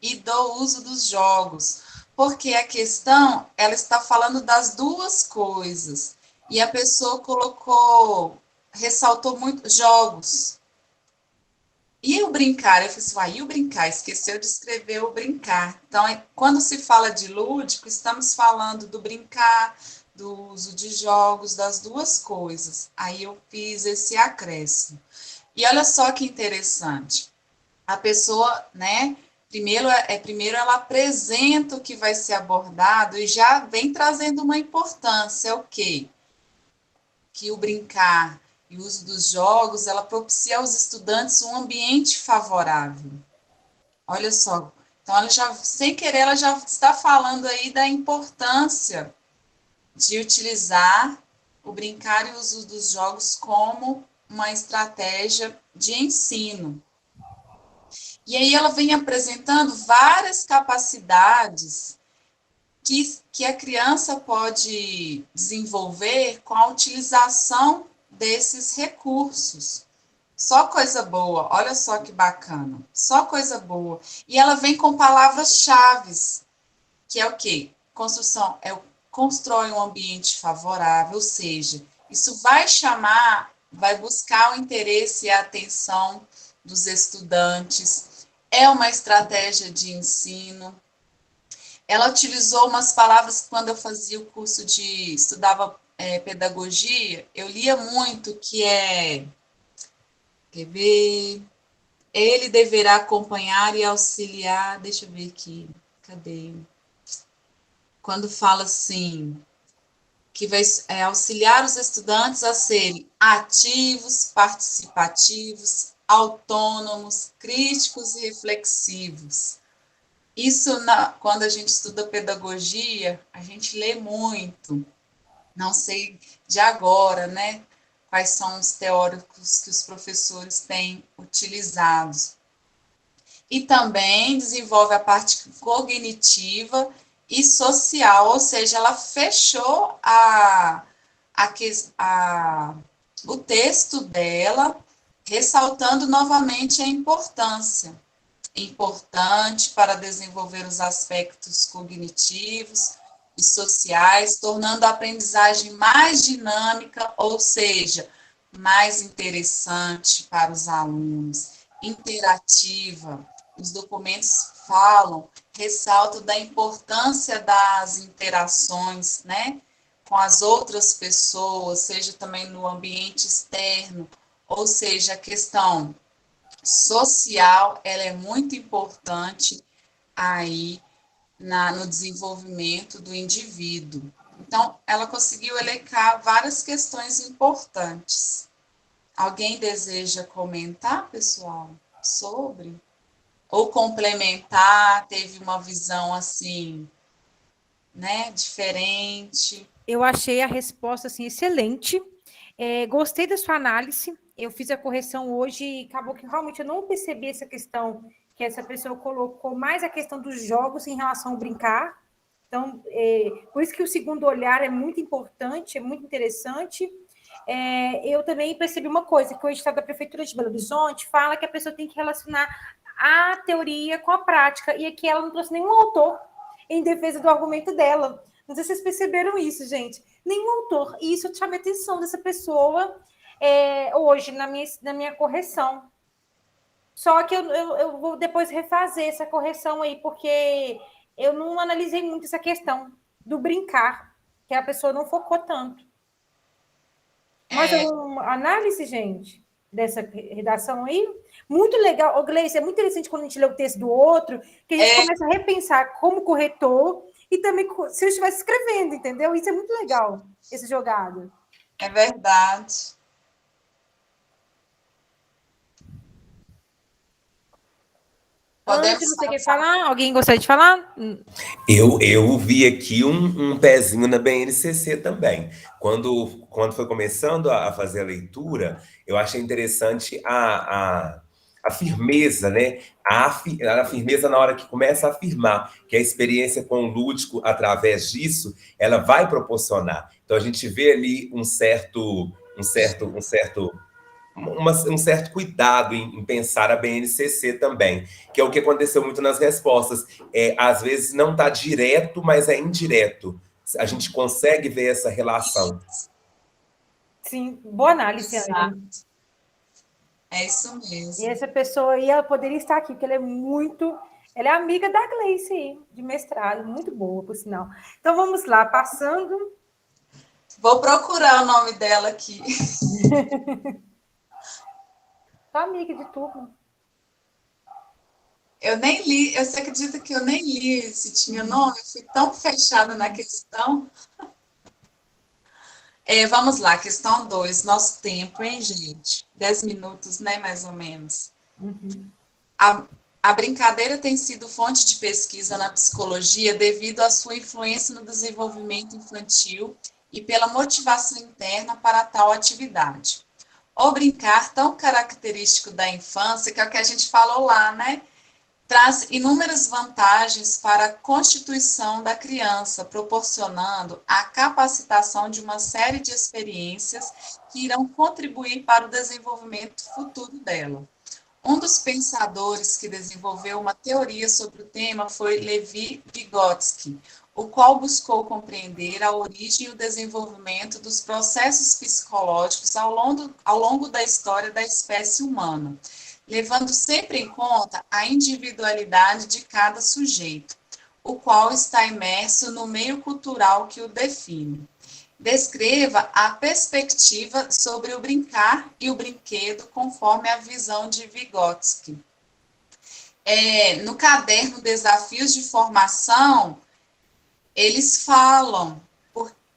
e do uso dos jogos, porque a questão, ela está falando das duas coisas, e a pessoa ressaltou muito jogos. E o brincar, eu falei assim, e o brincar? Esqueceu de escrever o brincar. Então, quando se fala de lúdico, estamos falando do brincar, do uso de jogos, das duas coisas. Aí eu fiz esse acréscimo. E olha só que interessante. A pessoa, né, primeiro ela apresenta o que vai ser abordado e já vem trazendo uma importância, o quê? Que o brincar e o uso dos jogos, ela propicia aos estudantes um ambiente favorável. Olha só, então ela já, sem querer, ela já está falando aí da importância de utilizar o brincar e o uso dos jogos como uma estratégia de ensino. E aí ela vem apresentando várias capacidades que a criança pode desenvolver com a utilização desses recursos. Só coisa boa, olha só que bacana, só coisa boa. E ela vem com palavras-chave, que é o quê? Construção, constrói um ambiente favorável, ou seja, isso vai buscar o interesse e a atenção dos estudantes, é uma estratégia de ensino. Ela utilizou umas palavras que quando eu fazia o curso estudava pedagogia, eu lia muito, que quer ver, ele deverá acompanhar e auxiliar, deixa eu ver aqui, cadê? Quando fala assim, que vai auxiliar os estudantes a serem ativos, participativos, autônomos, críticos e reflexivos. Isso, quando a gente estuda pedagogia, a gente lê muito. Não sei de agora, né? Quais são os teóricos que os professores têm utilizado. E também desenvolve a parte cognitiva e social, ou seja, ela fechou o texto dela, ressaltando novamente a importância. Importante para desenvolver os aspectos cognitivos e sociais, tornando a aprendizagem mais dinâmica, ou seja, mais interessante para os alunos, interativa. Os documentos ressaltam da importância das interações, né, com as outras pessoas, seja também no ambiente externo, ou seja, a questão social, ela é muito importante aí no desenvolvimento do indivíduo. Então, ela conseguiu elencar várias questões importantes. Alguém deseja comentar, pessoal, sobre? Ou complementar, teve uma visão assim, né, diferente? Eu achei a resposta assim excelente. Gostei da sua análise. Eu fiz a correção hoje e acabou que realmente eu não percebi essa questão que essa pessoa colocou, mais a questão dos jogos em relação ao brincar. Então, por isso que o segundo olhar é muito importante, é muito interessante. Eu também percebi uma coisa, que o edital da Prefeitura de Belo Horizonte fala que a pessoa tem que relacionar a teoria com a prática, e aqui ela não trouxe nenhum autor em defesa do argumento dela. Não sei se vocês perceberam isso, gente. Nenhum autor. E isso chama a atenção dessa pessoa hoje, na minha correção. Só que eu vou depois refazer essa correção aí, porque eu não analisei muito essa questão do brincar, que a pessoa não focou tanto. Mais alguma análise, gente, dessa redação aí? Muito legal. Ô, Gleice, é muito interessante quando a gente lê o texto do outro, que a gente começa a repensar como corretor e também se eu estivesse escrevendo, entendeu? Isso é muito legal, esse jogado. É verdade. Antes, você quer falar? Alguém gostaria de falar? Eu vi aqui um pezinho na BNCC também. Quando foi começando a fazer a leitura, eu achei interessante a firmeza, né? A firmeza na hora que começa a afirmar que a experiência com o lúdico, através disso, ela vai proporcionar. Então, a gente vê ali um certo cuidado em pensar a BNCC também, que é o que aconteceu muito nas respostas. Às vezes não está direto, mas é indireto. A gente consegue ver essa relação. Sim, boa análise, Ana. É isso mesmo. E essa pessoa aí, ela poderia estar aqui, porque ela é amiga da Gleice, de mestrado, muito boa, por sinal. Então, vamos lá, passando. Vou procurar o nome dela aqui. Tá amiga de turma. Eu nem li, você acredita que eu nem li se tinha nome? Eu fui tão fechada na questão. Vamos lá, questão 2, nosso tempo, hein, gente? 10 minutos, né, mais ou menos. Uhum. A brincadeira tem sido fonte de pesquisa na psicologia devido à sua influência no desenvolvimento infantil e pela motivação interna para tal atividade. O brincar, tão característico da infância, que é o que a gente falou lá, né? Traz inúmeras vantagens para a constituição da criança, proporcionando a capacitação de uma série de experiências que irão contribuir para o desenvolvimento futuro dela. Um dos pensadores que desenvolveu uma teoria sobre o tema foi Levi Vygotsky, o qual buscou compreender a origem e o desenvolvimento dos processos psicológicos ao longo da história da espécie humana, levando sempre em conta a individualidade de cada sujeito, o qual está imerso no meio cultural que o define. Descreva a perspectiva sobre o brincar e o brinquedo conforme a visão de Vygotsky. No caderno Desafios de Formação, eles falam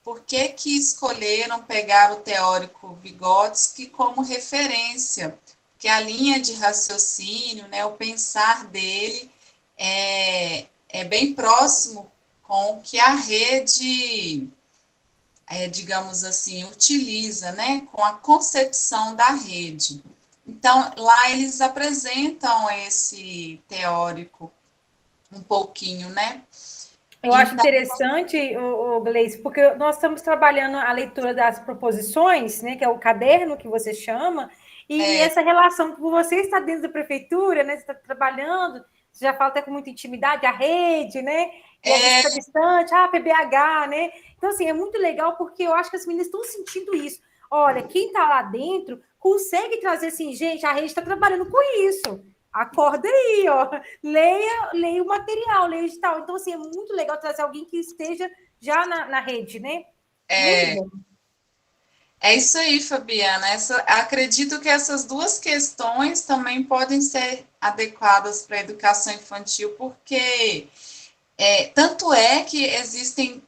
por que escolheram pegar o teórico Vygotsky como referência, que a linha de raciocínio, né, o pensar dele é bem próximo com o que a rede, digamos assim, utiliza, né, com a concepção da rede. Então, lá eles apresentam esse teórico um pouquinho, né? Eu acho interessante, Gleice, porque nós estamos trabalhando a leitura das proposições, né, que é o caderno que você chama, e essa relação que você está dentro da prefeitura, né, você está trabalhando, você já fala até com muita intimidade, a rede, né, e a gente está distante, PBH, né? Então, assim, é muito legal, porque eu acho que as meninas estão sentindo isso. Olha, quem está lá dentro consegue trazer assim, gente, a rede está trabalhando com isso. Acorda aí, ó. Leia o material, leia o edital. Então, assim, é muito legal trazer alguém que esteja já na rede, né? Muito bom. É isso aí, Fabiana. Acredito que essas duas questões também podem ser adequadas para a educação infantil, porque tanto é que existem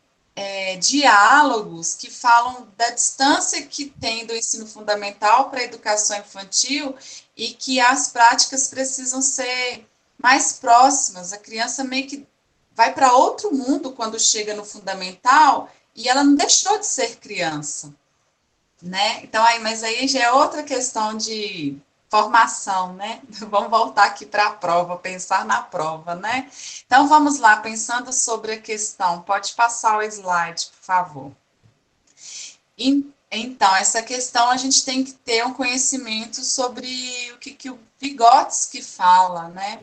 diálogos que falam da distância que tem do ensino fundamental para a educação infantil e que as práticas precisam ser mais próximas. A criança meio que vai para outro mundo quando chega no fundamental e ela não deixou de ser criança, né? Então, mas aí já é outra questão de formação, né? Vamos voltar aqui para a prova, pensar na prova, né? Então, vamos lá, pensando sobre a questão. Pode passar o slide, por favor. Então, essa questão a gente tem que ter um conhecimento sobre o que o Vygotsky fala, né?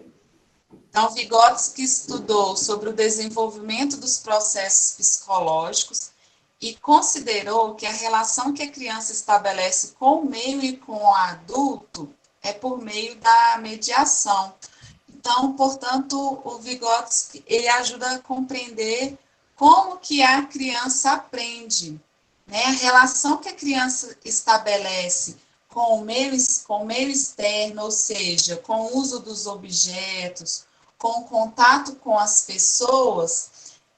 Então, Vygotsky estudou sobre o desenvolvimento dos processos psicológicos e considerou que a relação que a criança estabelece com o meio e com o adulto é por meio da mediação. Então, portanto, o Vygotsky, ele ajuda a compreender como que a criança aprende, né? A relação que a criança estabelece com o meio externo, ou seja, com o uso dos objetos, com o contato com as pessoas,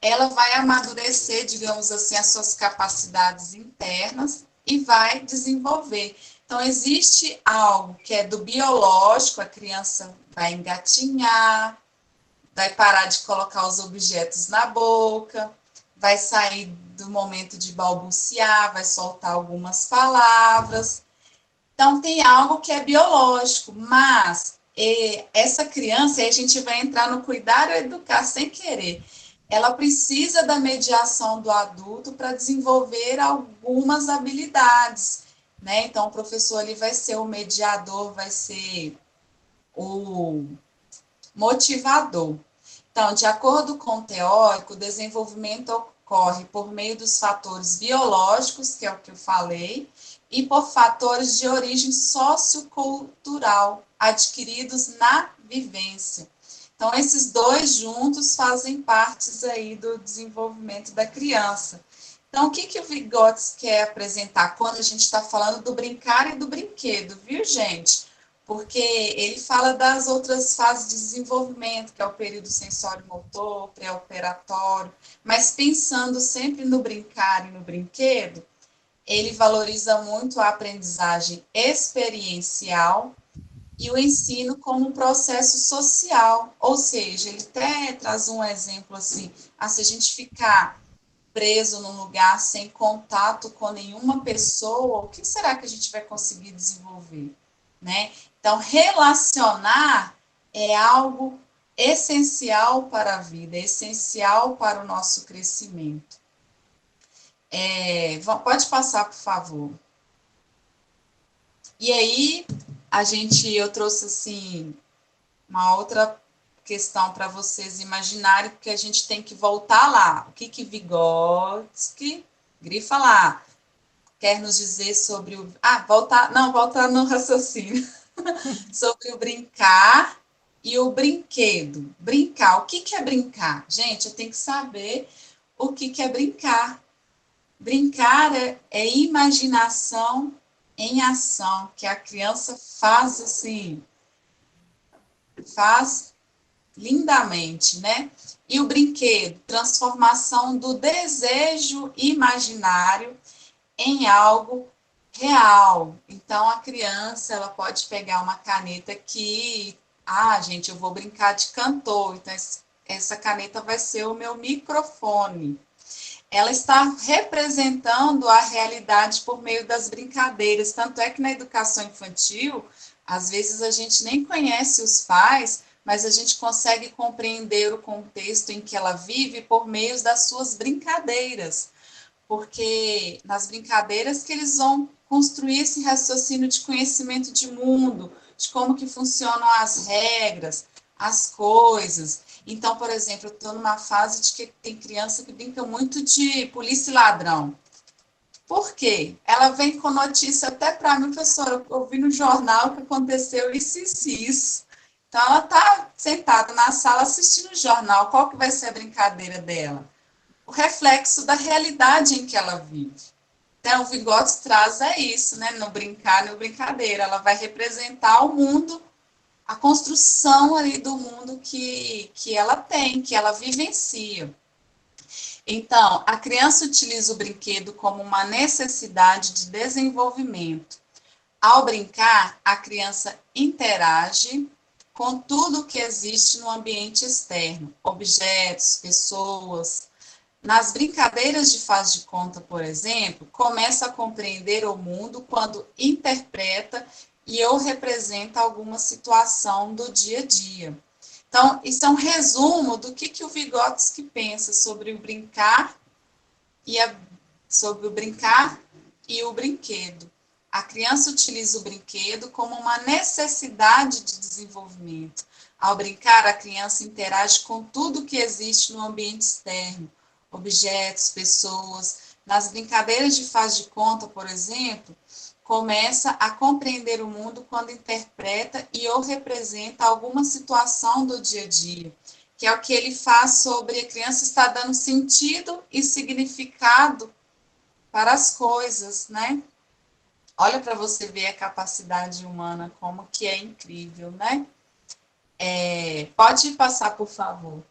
ela vai amadurecer, digamos assim, as suas capacidades internas e vai desenvolver. Então, existe algo que é do biológico, a criança vai engatinhar, vai parar de colocar os objetos na boca, vai sair do momento de balbuciar, vai soltar algumas palavras. Então, tem algo que é biológico, mas essa criança, aí a gente vai entrar no cuidar e educar sem querer, ela precisa da mediação do adulto para desenvolver algumas habilidades, né? Então, o professor ali vai ser o mediador, vai ser o motivador. Então, de acordo com o teórico, o desenvolvimento ocorre por meio dos fatores biológicos, que é o que eu falei, e por fatores de origem sociocultural, adquiridos na vivência. Então, esses dois juntos fazem parte aí do desenvolvimento da criança. Então, o que o Vygotsky quer apresentar quando a gente está falando do brincar e do brinquedo, viu, gente? Porque ele fala das outras fases de desenvolvimento, que é o período sensório-motor, pré-operatório, mas pensando sempre no brincar e no brinquedo, ele valoriza muito a aprendizagem experiencial e o ensino como um processo social, ou seja, ele até traz um exemplo assim, se a gente ficar preso num lugar sem contato com nenhuma pessoa, o que será que a gente vai conseguir desenvolver, né? Então, relacionar é algo essencial para a vida, é essencial para o nosso crescimento. Pode passar, por favor. E aí, eu trouxe, assim, uma outra questão para vocês imaginarem, porque a gente tem que voltar lá. O que Vygotsky, grifa lá, quer nos dizer sobre o... voltar no raciocínio. Sobre o brincar e o brinquedo. Brincar, o que é brincar? Gente, eu tenho que saber o que é brincar. Brincar é imaginação em ação, que a criança faz assim, faz lindamente, né? E o brinquedo, transformação do desejo imaginário em algo real. Então, a criança, ela pode pegar uma caneta aqui, gente, eu vou brincar de cantor, então essa caneta vai ser o meu microfone. Ela está representando a realidade por meio das brincadeiras, tanto é que na educação infantil, às vezes a gente nem conhece os pais, mas a gente consegue compreender o contexto em que ela vive por meio das suas brincadeiras, porque nas brincadeiras que eles vão construir esse raciocínio de conhecimento de mundo, de como que funcionam as regras, as coisas. Então, por exemplo, eu estou numa fase de que tem criança que brinca muito de polícia e ladrão. Por quê? Ela vem com notícia até para mim, professora, eu vi no jornal que aconteceu isso e isso. Então, ela está sentada na sala assistindo o jornal. Qual que vai ser a brincadeira dela? O reflexo da realidade em que ela vive. Então, o Vygotsky traz isso, né? No brincar, no brincadeira. Ela vai representar o mundo, a construção ali do mundo que ela tem, que ela vivencia. Então, a criança utiliza o brinquedo como uma necessidade de desenvolvimento. Ao brincar, a criança interage com tudo que existe no ambiente externo, objetos, pessoas. Nas brincadeiras de faz de conta, por exemplo, começa a compreender o mundo quando interpreta e ou representa alguma situação do dia a dia. Então, isso é um resumo do que o Vygotsky pensa sobre o brincar sobre o brincar e o brinquedo. A criança utiliza o brinquedo como uma necessidade de desenvolvimento. Ao brincar, a criança interage com tudo que existe no ambiente externo, objetos, pessoas. Nas brincadeiras de faz de conta, por exemplo, começa a compreender o mundo quando interpreta e ou representa alguma situação do dia a dia, que é o que ele faz sobre a criança estar dando sentido e significado para as coisas, né? Olha para você ver a capacidade humana, como que é incrível, né? Pode passar, por favor.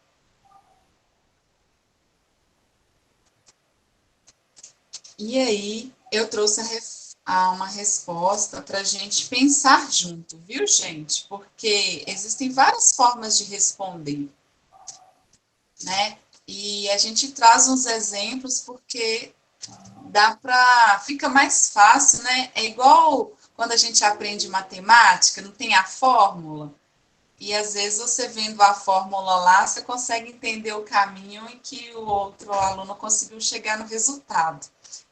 E aí, eu trouxe uma resposta para a gente pensar junto, viu, gente? Porque existem várias formas de responder, né? E a gente traz uns exemplos porque fica mais fácil, né? É igual quando a gente aprende matemática, não tem a fórmula, e às vezes você vendo a fórmula lá, você consegue entender o caminho em que o outro aluno conseguiu chegar no resultado.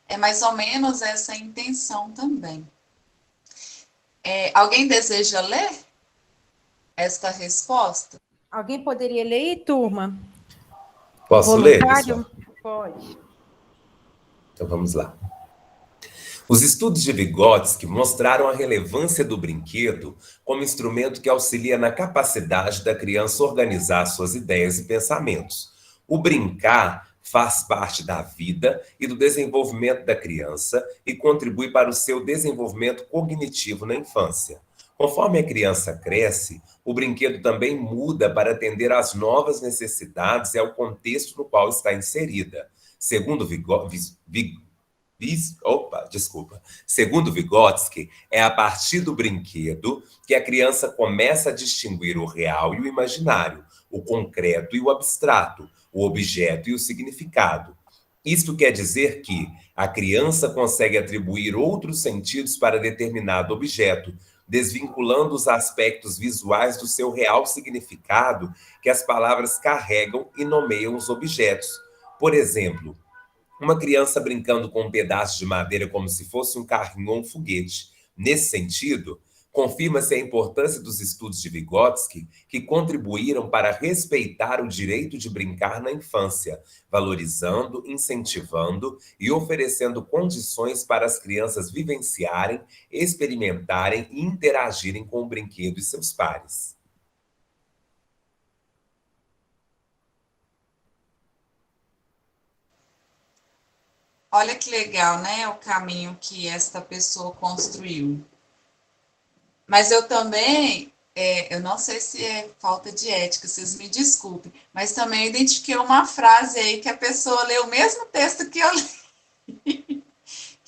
É mais ou menos essa a intenção também. Alguém deseja ler esta resposta? Alguém poderia ler, turma? Posso ler, pessoal? Pode. Então vamos lá. Os estudos de Vygotsky mostraram a relevância do brinquedo como instrumento que auxilia na capacidade da criança organizar suas ideias e pensamentos. O brincar faz parte da vida e do desenvolvimento da criança e contribui para o seu desenvolvimento cognitivo na infância. Conforme a criança cresce, o brinquedo também muda para atender às novas necessidades e ao contexto no qual está inserida. Segundo Vygotsky, é a partir do brinquedo que a criança começa a distinguir o real e o imaginário, o concreto e o abstrato, o objeto e o significado. Isto quer dizer que a criança consegue atribuir outros sentidos para determinado objeto, desvinculando os aspectos visuais do seu real significado que as palavras carregam e nomeiam os objetos. Por exemplo, uma criança brincando com um pedaço de madeira como se fosse um carrinho ou um foguete. Nesse sentido, confirma-se a importância dos estudos de Vygotsky, que contribuíram para respeitar o direito de brincar na infância, valorizando, incentivando e oferecendo condições para as crianças vivenciarem, experimentarem e interagirem com o brinquedo e seus pares. Olha que legal, né? O caminho que esta pessoa construiu. Mas eu também eu não sei se é falta de ética, vocês me desculpem, mas também identifiquei uma frase aí que a pessoa leu o mesmo texto que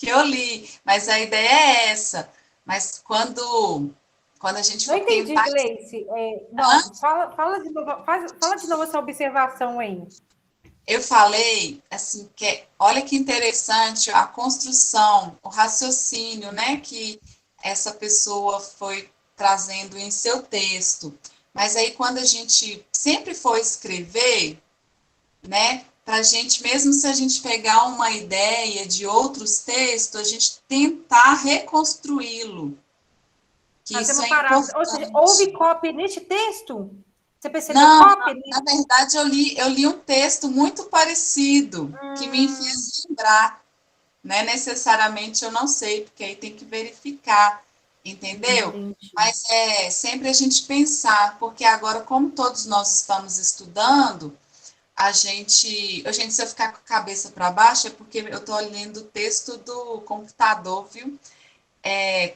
eu li, mas a ideia é essa. Mas quando a gente Não for entendi, tentar. Gleice. Não, fala de novo essa observação aí. Eu falei assim que olha que interessante a construção, o raciocínio, né, que essa pessoa foi trazendo em seu texto. Mas aí quando a gente sempre for escrever, né, para a gente, mesmo se a gente pegar uma ideia de outros textos, a gente tentar reconstruí-lo. Que Fazer isso uma é paráfrase. Ou seja, importante. houve cópia neste texto? Você percebeu Não, cópia? na verdade eu li um texto muito parecido que me fez lembrar, né? Necessariamente eu não sei, porque aí tem que verificar, entendeu? Entendi. Mas é sempre a gente pensar, porque agora, como todos nós estamos estudando, gente, se eu ficar com a cabeça para baixo, é porque eu estou lendo o texto do computador, viu?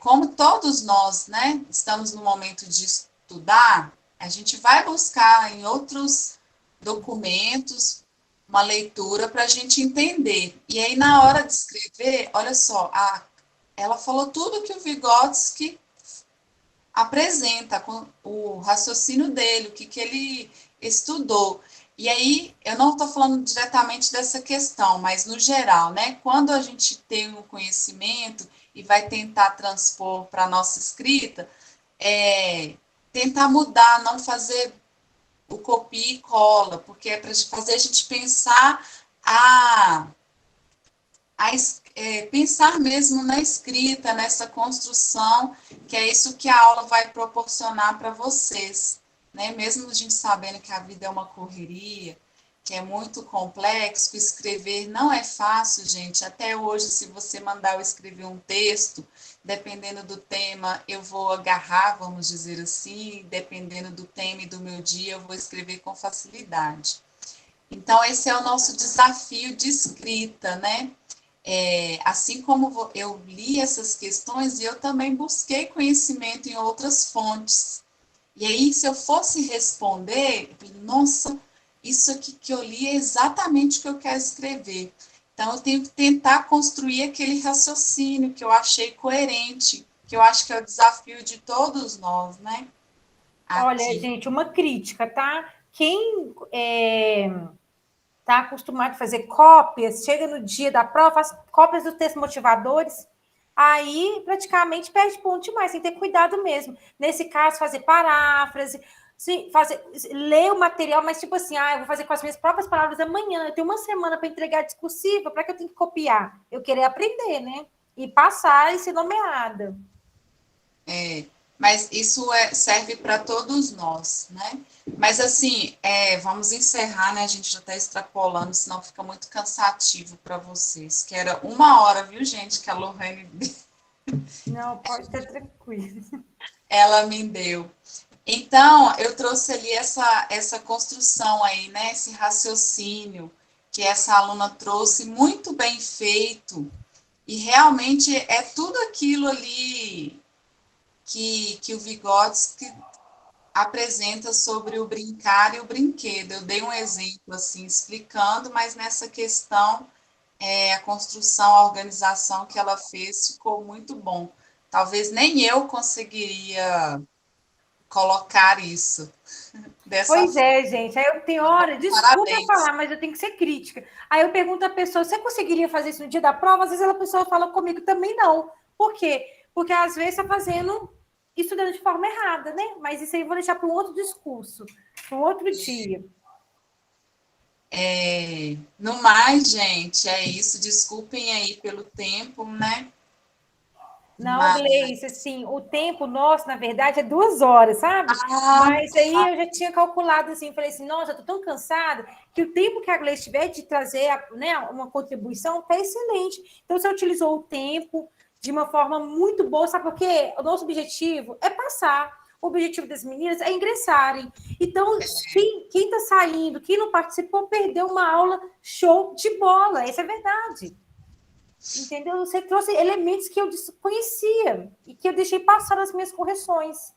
Como todos nós, né, estamos no momento de estudar, a gente vai buscar em outros documentos uma leitura para a gente entender. E aí, na hora de escrever, olha só, ela falou tudo que o Vygotsky apresenta, com o raciocínio dele, o que ele estudou. E aí, eu não estou falando diretamente dessa questão, mas no geral, né? Quando a gente tem um conhecimento e vai tentar transpor para a nossa escrita, tentar mudar, não fazer o copia e cola, porque é para fazer a gente pensar pensar mesmo na escrita, nessa construção, que é isso que a aula vai proporcionar para vocês, né? Mesmo a gente sabendo que a vida é uma correria, que é muito complexo, escrever não é fácil, gente. Até hoje, se você mandar eu escrever um texto, dependendo do tema, eu vou agarrar, vamos dizer assim, dependendo do tema e do meu dia, eu vou escrever com facilidade. Então, esse é o nosso desafio de escrita, né? Assim como eu li essas questões, eu também busquei conhecimento em outras fontes. E aí, se eu fosse responder, nossa, isso aqui que eu li é exatamente o que eu quero escrever. Então, eu tenho que tentar construir aquele raciocínio que eu achei coerente, que eu acho que é o desafio de todos nós, né? Olha, gente, uma crítica, tá? Quem está acostumado a fazer cópias, chega no dia da prova, faz cópias dos textos motivadores, aí praticamente perde ponto demais, tem que ter cuidado mesmo. Nesse caso, fazer paráfrase, ler o material, mas tipo assim, eu vou fazer com as minhas próprias palavras amanhã, eu tenho uma semana para entregar discursiva, para que eu tenho que copiar? Eu querer aprender, né? E passar e ser nomeada. Mas isso serve para todos nós, né? Mas assim, vamos encerrar, né? A gente já está extrapolando, senão fica muito cansativo para vocês. Que era 1 hora, viu, gente? Que a Lorraine Não, pode estar tranquilo. ela me deu. Então, eu trouxe ali essa construção aí, né? Esse raciocínio que essa aluna trouxe, muito bem feito. E realmente é tudo aquilo ali que o Vygotsky apresenta sobre o brincar e o brinquedo. Eu dei um exemplo assim explicando, mas nessa questão a construção, a organização que ela fez ficou muito bom. Talvez nem eu conseguiria colocar isso dessa Pois forma. é, gente. Aí eu tenho hora, desculpa Parabéns. falar, mas eu tenho que ser crítica. Aí eu pergunto à pessoa: você conseguiria fazer isso no dia da prova? Às vezes a pessoa fala comigo também não. Por quê? Porque às vezes está estudando de forma errada, né? Mas isso aí eu vou deixar para um outro discurso, para um outro dia. No mais, gente, é isso. Desculpem aí pelo tempo, né? Não, Gleice, assim, o tempo nosso, na verdade, é 2 horas, sabe? Mas aí eu já tinha calculado, assim, falei assim, nossa, eu tô tão cansada, que o tempo que a Gleice tiver de trazer, né, uma contribuição tá excelente. Então, você utilizou o tempo de uma forma muito boa, sabe? Porque o nosso objetivo é passar. O objetivo das meninas é ingressarem. Então, quem está saindo, quem não participou, perdeu uma aula show de bola. Essa é a verdade. Entendeu? Você trouxe elementos que eu desconhecia e que eu deixei passar nas minhas correções.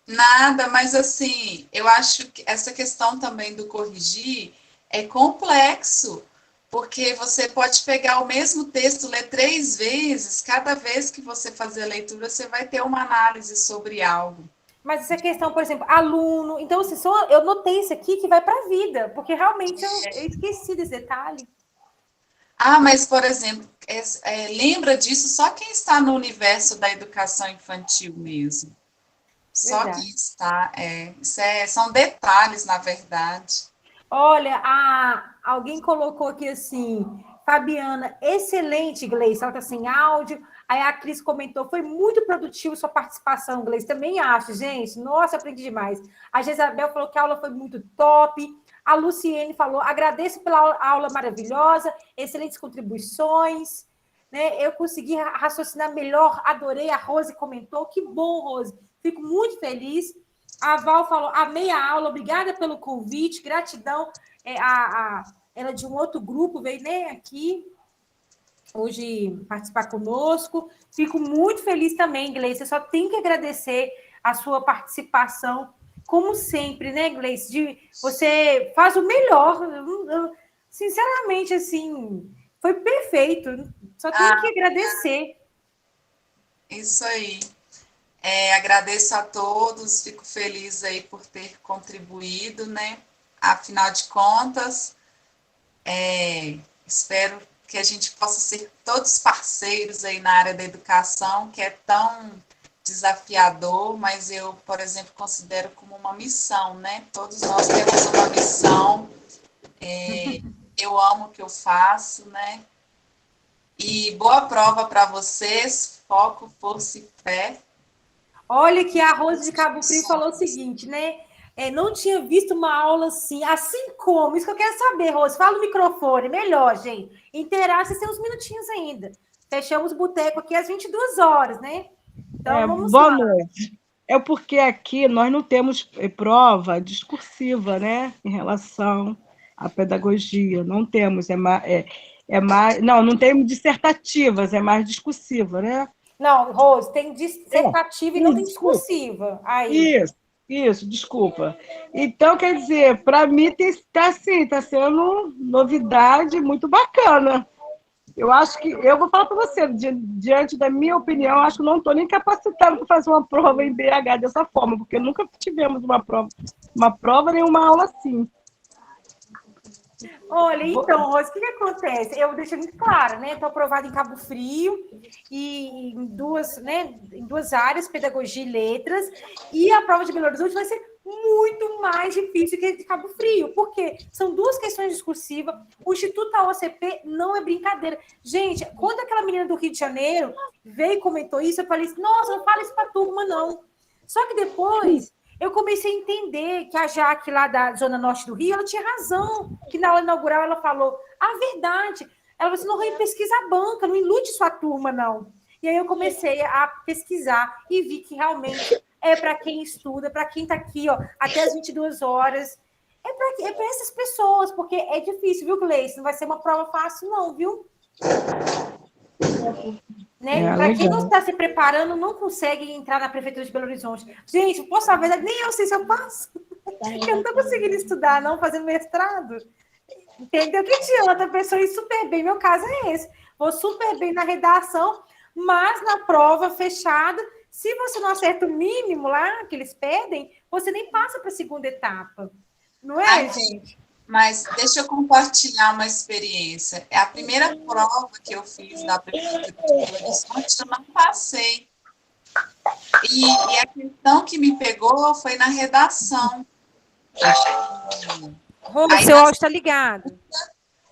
Nada, mas assim, eu acho que essa questão também do corrigir é complexo, porque você pode pegar o mesmo texto, ler 3 vezes, cada vez que você fazer a leitura, você vai ter uma análise sobre algo. Mas essa questão, por exemplo, aluno. Então, assim, eu notei isso aqui que vai para a vida, porque realmente eu esqueci desse detalhe. Ah, mas, por exemplo, lembra disso só quem está no universo da educação infantil mesmo. Só Verdade. quem está. São detalhes, na verdade. Olha, alguém colocou aqui assim, Fabiana, excelente, Gleice, ela está sem áudio. Aí a Cris comentou, foi muito produtivo sua participação, Gleice. Também acho, gente. Nossa, aprendi demais. A Jezabel falou que a aula foi muito top. A Luciene falou, agradeço pela aula maravilhosa, excelentes contribuições. Né? Eu consegui raciocinar melhor, adorei. A Rose comentou, que bom, Rose. Fico muito feliz. A Val falou, amei a aula, obrigada pelo convite, gratidão. Ela de um outro grupo veio nem aqui hoje participar conosco. Fico muito feliz também, Gleice. Eu só tenho que agradecer a sua participação, como sempre, né, Gleice? Você faz o melhor. Sinceramente, assim, foi perfeito. Só tenho que agradecer. Isso aí. Agradeço a todos, fico feliz aí por ter contribuído, né? Afinal de contas, espero que a gente possa ser todos parceiros aí na área da educação, que é tão desafiador, mas eu, por exemplo, considero como uma missão, né? Todos nós temos uma missão, eu amo o que eu faço, né? E boa prova para vocês, foco, força e fé. Olha que a Rose de Cabo Frio falou o seguinte, né? Não tinha visto uma aula assim como. Isso que eu quero saber, Rose. Fala o microfone, melhor, gente. Interaja, vocês têm uns minutinhos ainda. Fechamos o boteco aqui às 22 horas, né? Então, vamos boa lá. noite. É porque aqui nós não temos prova discursiva, né? Em relação à pedagogia. Não temos. Não temos dissertativas, é mais discursiva, né? Não, Rose, tem dissertativa e não tem discursiva. Aí. Isso, desculpa. Então, quer dizer, para mim está sendo novidade muito bacana. Eu acho que, eu vou falar para você, diante da minha opinião, acho que não estou nem capacitada para fazer uma prova em BH dessa forma, porque nunca tivemos uma prova nem uma aula assim. Olha, então, Rose, o que acontece? Eu deixei muito claro, né? Estou aprovada em Cabo Frio e em duas áreas, pedagogia e letras, e a prova de Belo Horizonte vai ser muito mais difícil que a de Cabo Frio, porque são duas questões discursivas. O Instituto AOCP não é brincadeira. Gente, quando aquela menina do Rio de Janeiro veio e comentou isso, eu falei assim, nossa, não fala isso para a turma, não. Só que depois eu comecei a entender que a Jaque, lá da Zona Norte do Rio, ela tinha razão, que na aula inaugural ela falou a verdade. Ela falou assim, não pesquisa a banca, não ilude sua turma, não. E aí eu comecei a pesquisar e vi que realmente é para quem estuda, para quem está aqui, ó, até as 22 horas. É para essas pessoas, porque é difícil, viu, Gleice? Não vai ser uma prova fácil, não, viu? Né? Para quem não está se preparando, não consegue entrar na Prefeitura de Belo Horizonte. Gente, posso falar a verdade, nem eu sei se eu passo. Eu não estou conseguindo estudar, não, fazendo mestrado. Entendeu? Que adianta a pessoa ir super bem. Meu caso é esse. Vou super bem na redação, mas na prova fechada, se você não acerta o mínimo lá que eles pedem, você nem passa para a segunda etapa. Não é, gente? Mas deixa eu compartilhar uma experiência. É a primeira prova que eu fiz da Prefeitura de Belo Horizonte, eu não passei. E a questão que me pegou foi na redação. Rô, seu áudio está ligado.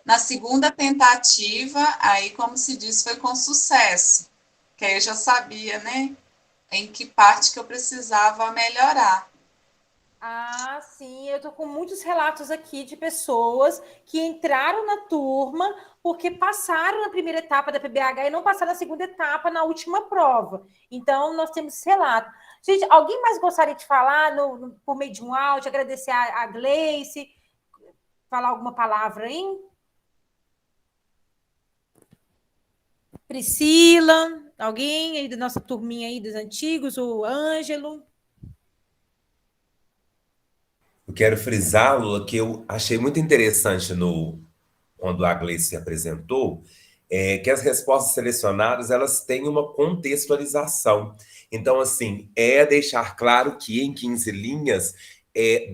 Na segunda tentativa, aí, como se diz, foi com sucesso. Que aí eu já sabia, né? Em que parte que eu precisava melhorar. Ah, sim, eu tô com muitos relatos aqui de pessoas que entraram na turma porque passaram na primeira etapa da PBH e não passaram na segunda etapa na última prova. Então, nós temos esse relato. Gente, alguém mais gostaria de falar por meio de um áudio, agradecer a Gleice, falar alguma palavra aí? Priscila, alguém aí da nossa turminha aí dos antigos, o Ângelo? Eu quero frisar, Lula, que eu achei muito interessante quando a Gleice se apresentou, que as respostas selecionadas elas têm uma contextualização. Então, assim, deixar claro que em 15 linhas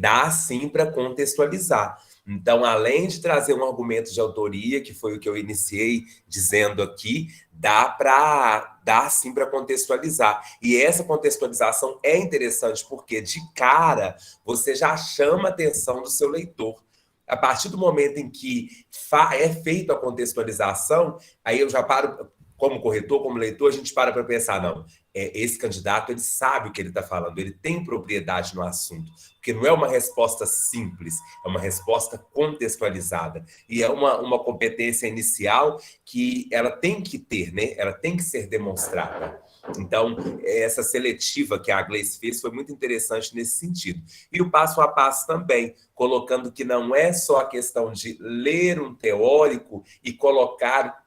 dá sim para contextualizar. Então, além de trazer um argumento de autoria, que foi o que eu iniciei dizendo aqui, dá sim para contextualizar. E essa contextualização é interessante porque, de cara, você já chama a atenção do seu leitor. A partir do momento em que é feita a contextualização, aí eu já paro, como corretor, como leitor, a gente para pensar, não, esse candidato, ele sabe o que ele está falando, ele tem propriedade no assunto, porque não é uma resposta simples, é uma resposta contextualizada, e é uma competência inicial que ela tem que ter, né? Ela tem que ser demonstrada. Então, essa seletiva que a Gleice fez foi muito interessante nesse sentido. E o passo a passo também, colocando que não é só a questão de ler um teórico e colocar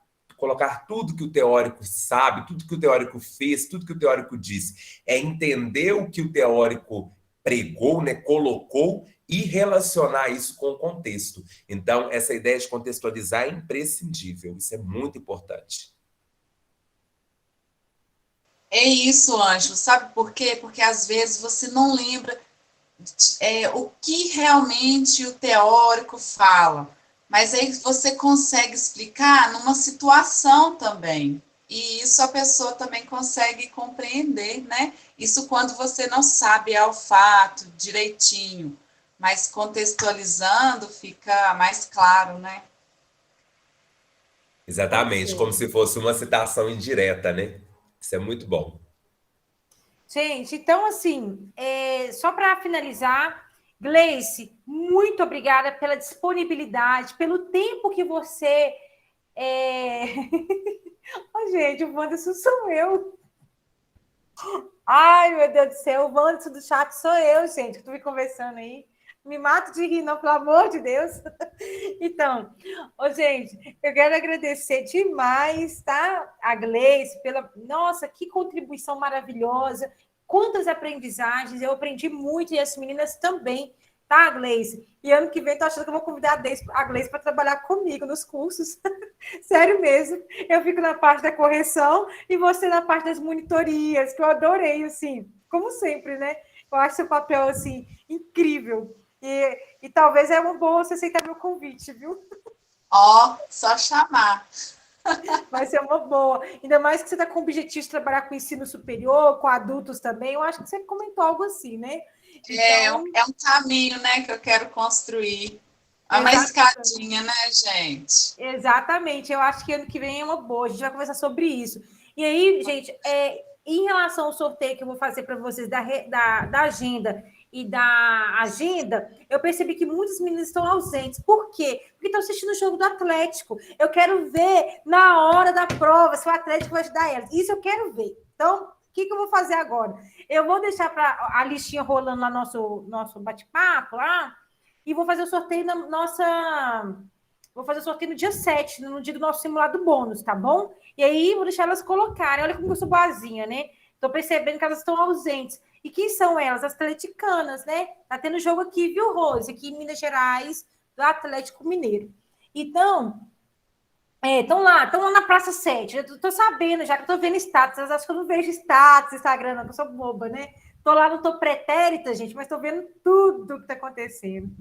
tudo que o teórico sabe, tudo que o teórico fez, tudo que o teórico disse. É entender o que o teórico pregou, né, colocou e relacionar isso com o contexto. Então, essa ideia de contextualizar é imprescindível. Isso é muito importante. É isso, Ângelo. Sabe por quê? Porque às vezes você não lembra o que realmente o teórico fala, mas aí você consegue explicar numa situação também. E isso a pessoa também consegue compreender, né? Isso quando você não sabe ao fato direitinho, mas contextualizando fica mais claro, né? Exatamente, como se fosse uma citação indireta, né? Isso é muito bom. Gente, então, assim, só para finalizar, Gleice, muito obrigada pela disponibilidade, pelo tempo que você... Oh, gente, o Wanderson sou eu. Ai, meu Deus do céu, o Wanderson do chat sou eu, gente, que estou me conversando aí. Me mato de rir, não, pelo amor de Deus. Então, gente, eu quero agradecer demais, tá? A Gleice, nossa, que contribuição maravilhosa, quantas aprendizagens, eu aprendi muito e as meninas também, tá, Gleice? E ano que vem, tô achando que eu vou convidar a Gleice para trabalhar comigo nos cursos. Sério mesmo. Eu fico na parte da correção e você na parte das monitorias, que eu adorei, assim, como sempre, né? Eu acho seu papel, assim, incrível. E talvez é uma boa você aceitar meu convite, viu? Só chamar. Vai ser uma boa. Ainda mais que você está com o objetivo de trabalhar com ensino superior, com adultos também. Eu acho que você comentou algo assim, né? Então... É um caminho, né, que eu quero construir. É uma escadinha, né, gente? Exatamente. Eu acho que ano que vem é uma boa. A gente vai conversar sobre isso. E aí, gente, em relação ao sorteio que eu vou fazer para vocês da agenda e da agenda, eu percebi que muitas meninas estão ausentes. Por quê? Porque estão assistindo o jogo do Atlético. Eu quero ver na hora da prova se o Atlético vai ajudar elas. Isso eu quero ver. Então, o que eu vou fazer agora? Eu vou deixar a listinha rolando lá nosso bate-papo lá e vou fazer o sorteio na nossa... Vou fazer o sorteio no dia 7, no dia do nosso simulado bônus, tá bom? E aí, vou deixar elas colocarem. Olha como eu sou boazinha, né? Estou percebendo que elas estão ausentes. E quem são elas? As atleticanas, né? Tá tendo jogo aqui, viu, Rose? Aqui em Minas Gerais, do Atlético Mineiro. Então, estão lá na Praça 7. Eu tô sabendo, já que eu tô vendo status. Vocês acham que eu não vejo status no Instagram, não, que eu sou boba, né? Tô lá, não tô pretérita, gente, mas tô vendo tudo que tá acontecendo.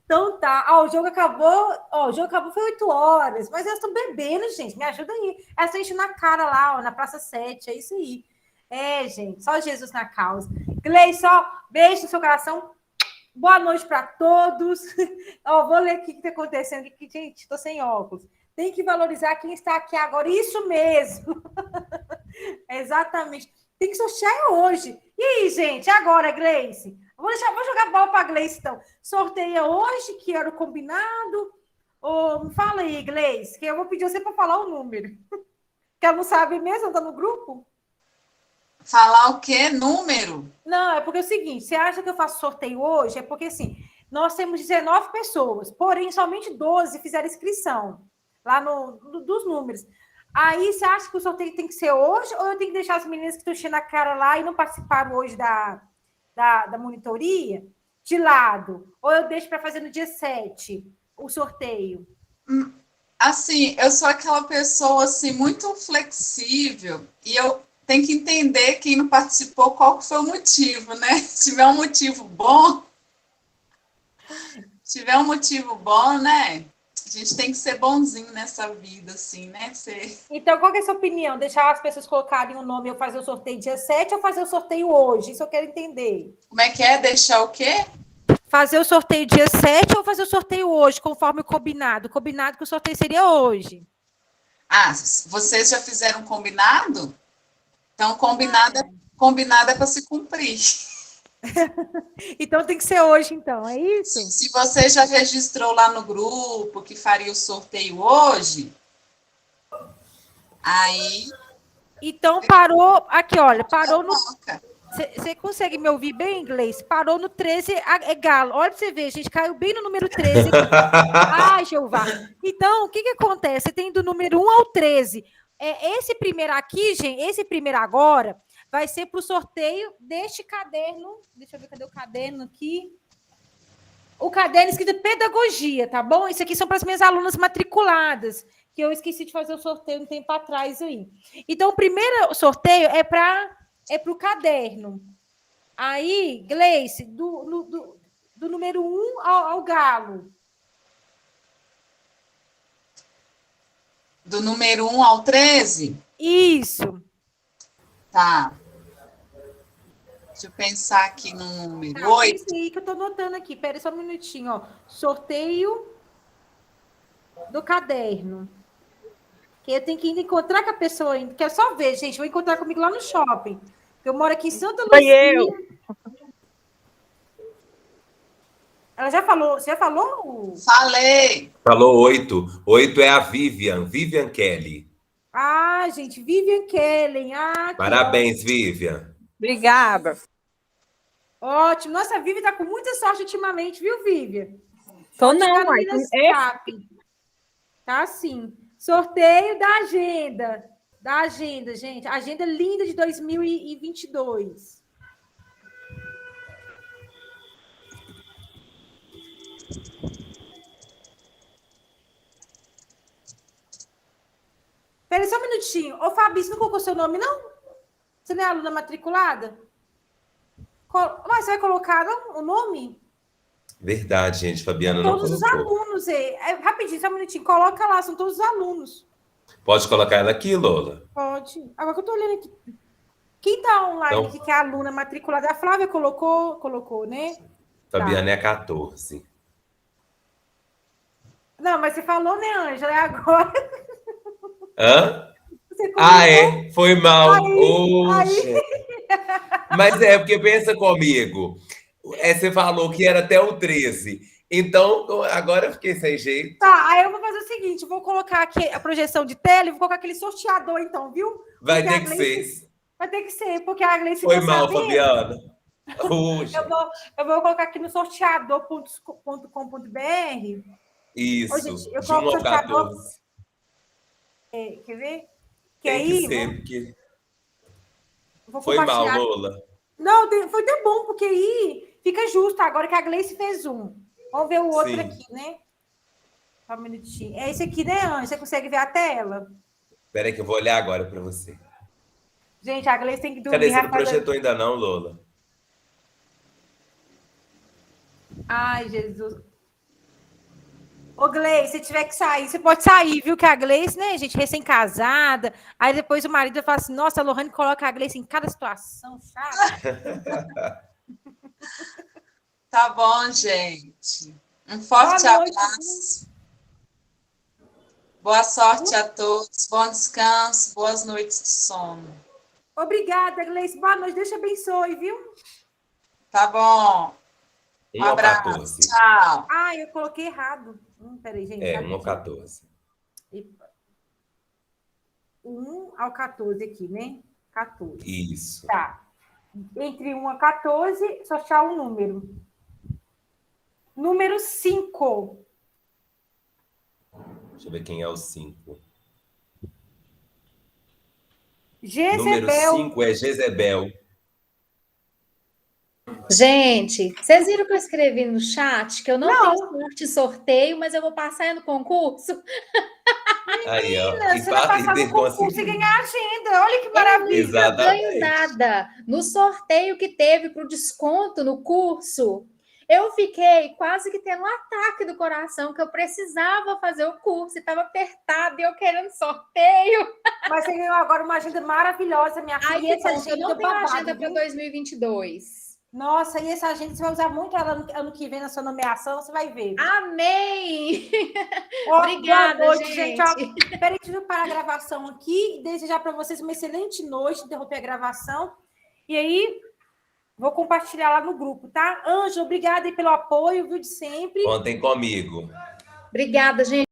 Então tá. O jogo acabou. O jogo acabou foi 8 horas, mas elas estão bebendo, gente. Me ajuda aí. Elas estão enchendo na cara lá, na Praça 7. É isso aí. Gente, só Jesus na causa. Gleice, beijo no seu coração. Boa noite para todos. Vou ler o que está acontecendo aqui. Gente, estou sem óculos. Tem que valorizar quem está aqui agora. Isso mesmo. Exatamente. Tem que sortear hoje. E aí, gente? Agora, Gleice? Vou jogar bola para a Gleice, então. Sorteia hoje, que era o combinado. Me fala aí, Gleice, que eu vou pedir você para falar o número. Que ela não sabe mesmo, está no grupo? Falar o quê? Número? Não, é porque é o seguinte, você acha que eu faço sorteio hoje? É porque, assim, nós temos 19 pessoas, porém, somente 12 fizeram inscrição lá dos números. Aí, você acha que o sorteio tem que ser hoje ou eu tenho que deixar as meninas que estão enchendo a cara lá e não participaram hoje da monitoria? de lado? Ou eu deixo para fazer no dia 7 o sorteio? Assim, eu sou aquela pessoa assim, muito flexível e eu tenho que entender quem não participou, qual que foi o motivo, né? Se tiver um motivo bom, né? A gente tem que ser bonzinho nessa vida, assim, né? Então, qual que é a sua opinião? Deixar as pessoas colocarem o nome, eu fazer o sorteio dia 7 ou fazer o sorteio hoje? Isso eu quero entender. Como é que é? Deixar o quê? Fazer o sorteio dia 7 ou fazer o sorteio hoje, conforme o combinado? Combinado que o sorteio seria hoje. Ah, vocês já fizeram combinado? Então, combinado é para se cumprir. Então tem que ser hoje, então, é isso? Se você já registrou lá no grupo que faria o sorteio hoje, aí. Então parou. Aqui, olha, parou no. Coloca. Você consegue me ouvir bem em inglês? Parou no 13, é galo. Olha para você ver, a gente caiu bem no número 13. Ai, Jeová. Então, o que acontece? Tem do número 1 ao 13. Esse primeiro aqui, gente, esse primeiro agora, vai ser para o sorteio deste caderno. Deixa eu ver, cadê o caderno aqui? O caderno escrito Pedagogia, tá bom? Isso aqui são para as minhas alunas matriculadas, que eu esqueci de fazer o sorteio um tempo atrás aí. Então, o primeiro sorteio é para o caderno. Aí, Gleice, do número 1 ao galo. Do número 1 ao 13? Isso. Tá. Deixa eu pensar aqui no número 8. Isso aí que eu tô notando aqui. Pera aí só um minutinho, ó. Sorteio do caderno. Que eu tenho que ainda encontrar com a pessoa ainda. Quero só ver, gente. Vou encontrar comigo lá no shopping. Eu moro aqui em Santa Luzia. Ela já falou? Você já falou? Falei. Falou 8. 8 é a Vivian Kelly. Ah, gente, Vivian Kellen. Ah, parabéns, Vivian. Obrigada. Ótimo. Nossa, a Vivian tá com muita sorte ultimamente, viu, Vivian? Tô não, mãe. Tá sim. Sorteio da agenda. Da agenda, gente. Agenda linda de 2022. Peraí, só um minutinho. Ô, Fabi, você não colocou seu nome, não? Você não é aluna matriculada? Mas você vai colocar o nome? Verdade, gente. Fabiana não colocou. Todos os alunos. Rapidinho, só um minutinho. Coloca lá, são todos os alunos. Pode colocar ela aqui, Lola? Pode. Agora que eu tô olhando aqui. Quem tá online aqui, que é aluna matriculada? A Flávia colocou, né? Fabiana é 14. Não, mas você falou, né, Ângela? É agora. Hã? É? Foi mal. Oxe. Mas é, porque pensa comigo. Você falou que era até o 13. Então, agora eu fiquei sem jeito. Tá, aí eu vou fazer o seguinte, vou colocar aqui a projeção de tela e vou colocar aquele sorteador, então, viu? Vai ter que ser. Vai ter que ser, porque a Gleice foi mal, sabendo. Fabiana. Eu vou colocar aqui no sorteador.com.br. Isso, gente, eu coloco sorteador. Quer ver? Que tem aí, que ser, porque... Foi mal, Lola. Não, foi tão bom, porque aí fica justo agora que a Gleice fez um. Vamos ver o outro aqui, né? Só um minutinho. É esse aqui, né, Ângela? Você consegue ver a tela? Espera aí que eu vou olhar agora para você. Gente, a Gleice tem que dormir. Cadê? Você não projetou ainda não, Lola? Ai, Jesus. Ô, Gleice, se tiver que sair, você pode sair, viu? Que a Gleice, né, gente, recém-casada. Aí depois o marido fala assim, nossa, a Lohane coloca a Gleice em cada situação, sabe? Tá bom, gente. Um forte abraço. Boa sorte a todos. Bom descanso. Boas noites de sono. Obrigada, Gleice. Boa noite. Deus te abençoe, viu? Tá bom. Um abraço. 14. Tchau. Eu coloquei errado. Peraí, gente. 1 ao 14. 1 ao 14 aqui, né? 14. Isso. Tá. Entre 1 a 14, sortear um número. Número 5. Deixa eu ver quem é o 5. Jezebel. Número 5 é Jezebel. Gente, vocês viram que eu escrevi no chat que eu não tenho sorte de sorteio, mas eu vou passar no concurso? Aí, ó. Menina, você vai passar no concurso e ganhar agenda. Olha que maravilha. Eu não ganho nada. No sorteio que teve para o desconto no curso, eu fiquei quase que tendo um ataque do coração, que eu precisava fazer o curso, e estava apertado, e eu querendo sorteio. Mas você ganhou agora uma agenda maravilhosa, minha filha. Aí, eu não tenho agenda para 2022. Nossa, e essa agenda você vai usar muito ela ano que vem na sua nomeação, você vai ver. Amém! Obrigada, boa noite, gente. Peraí, deixa eu parar a gravação aqui e desejar para vocês uma excelente noite, interromper a gravação. E aí, vou compartilhar lá no grupo, tá? Ângela, obrigada aí pelo apoio, viu, de sempre. Contem comigo. Obrigada, gente.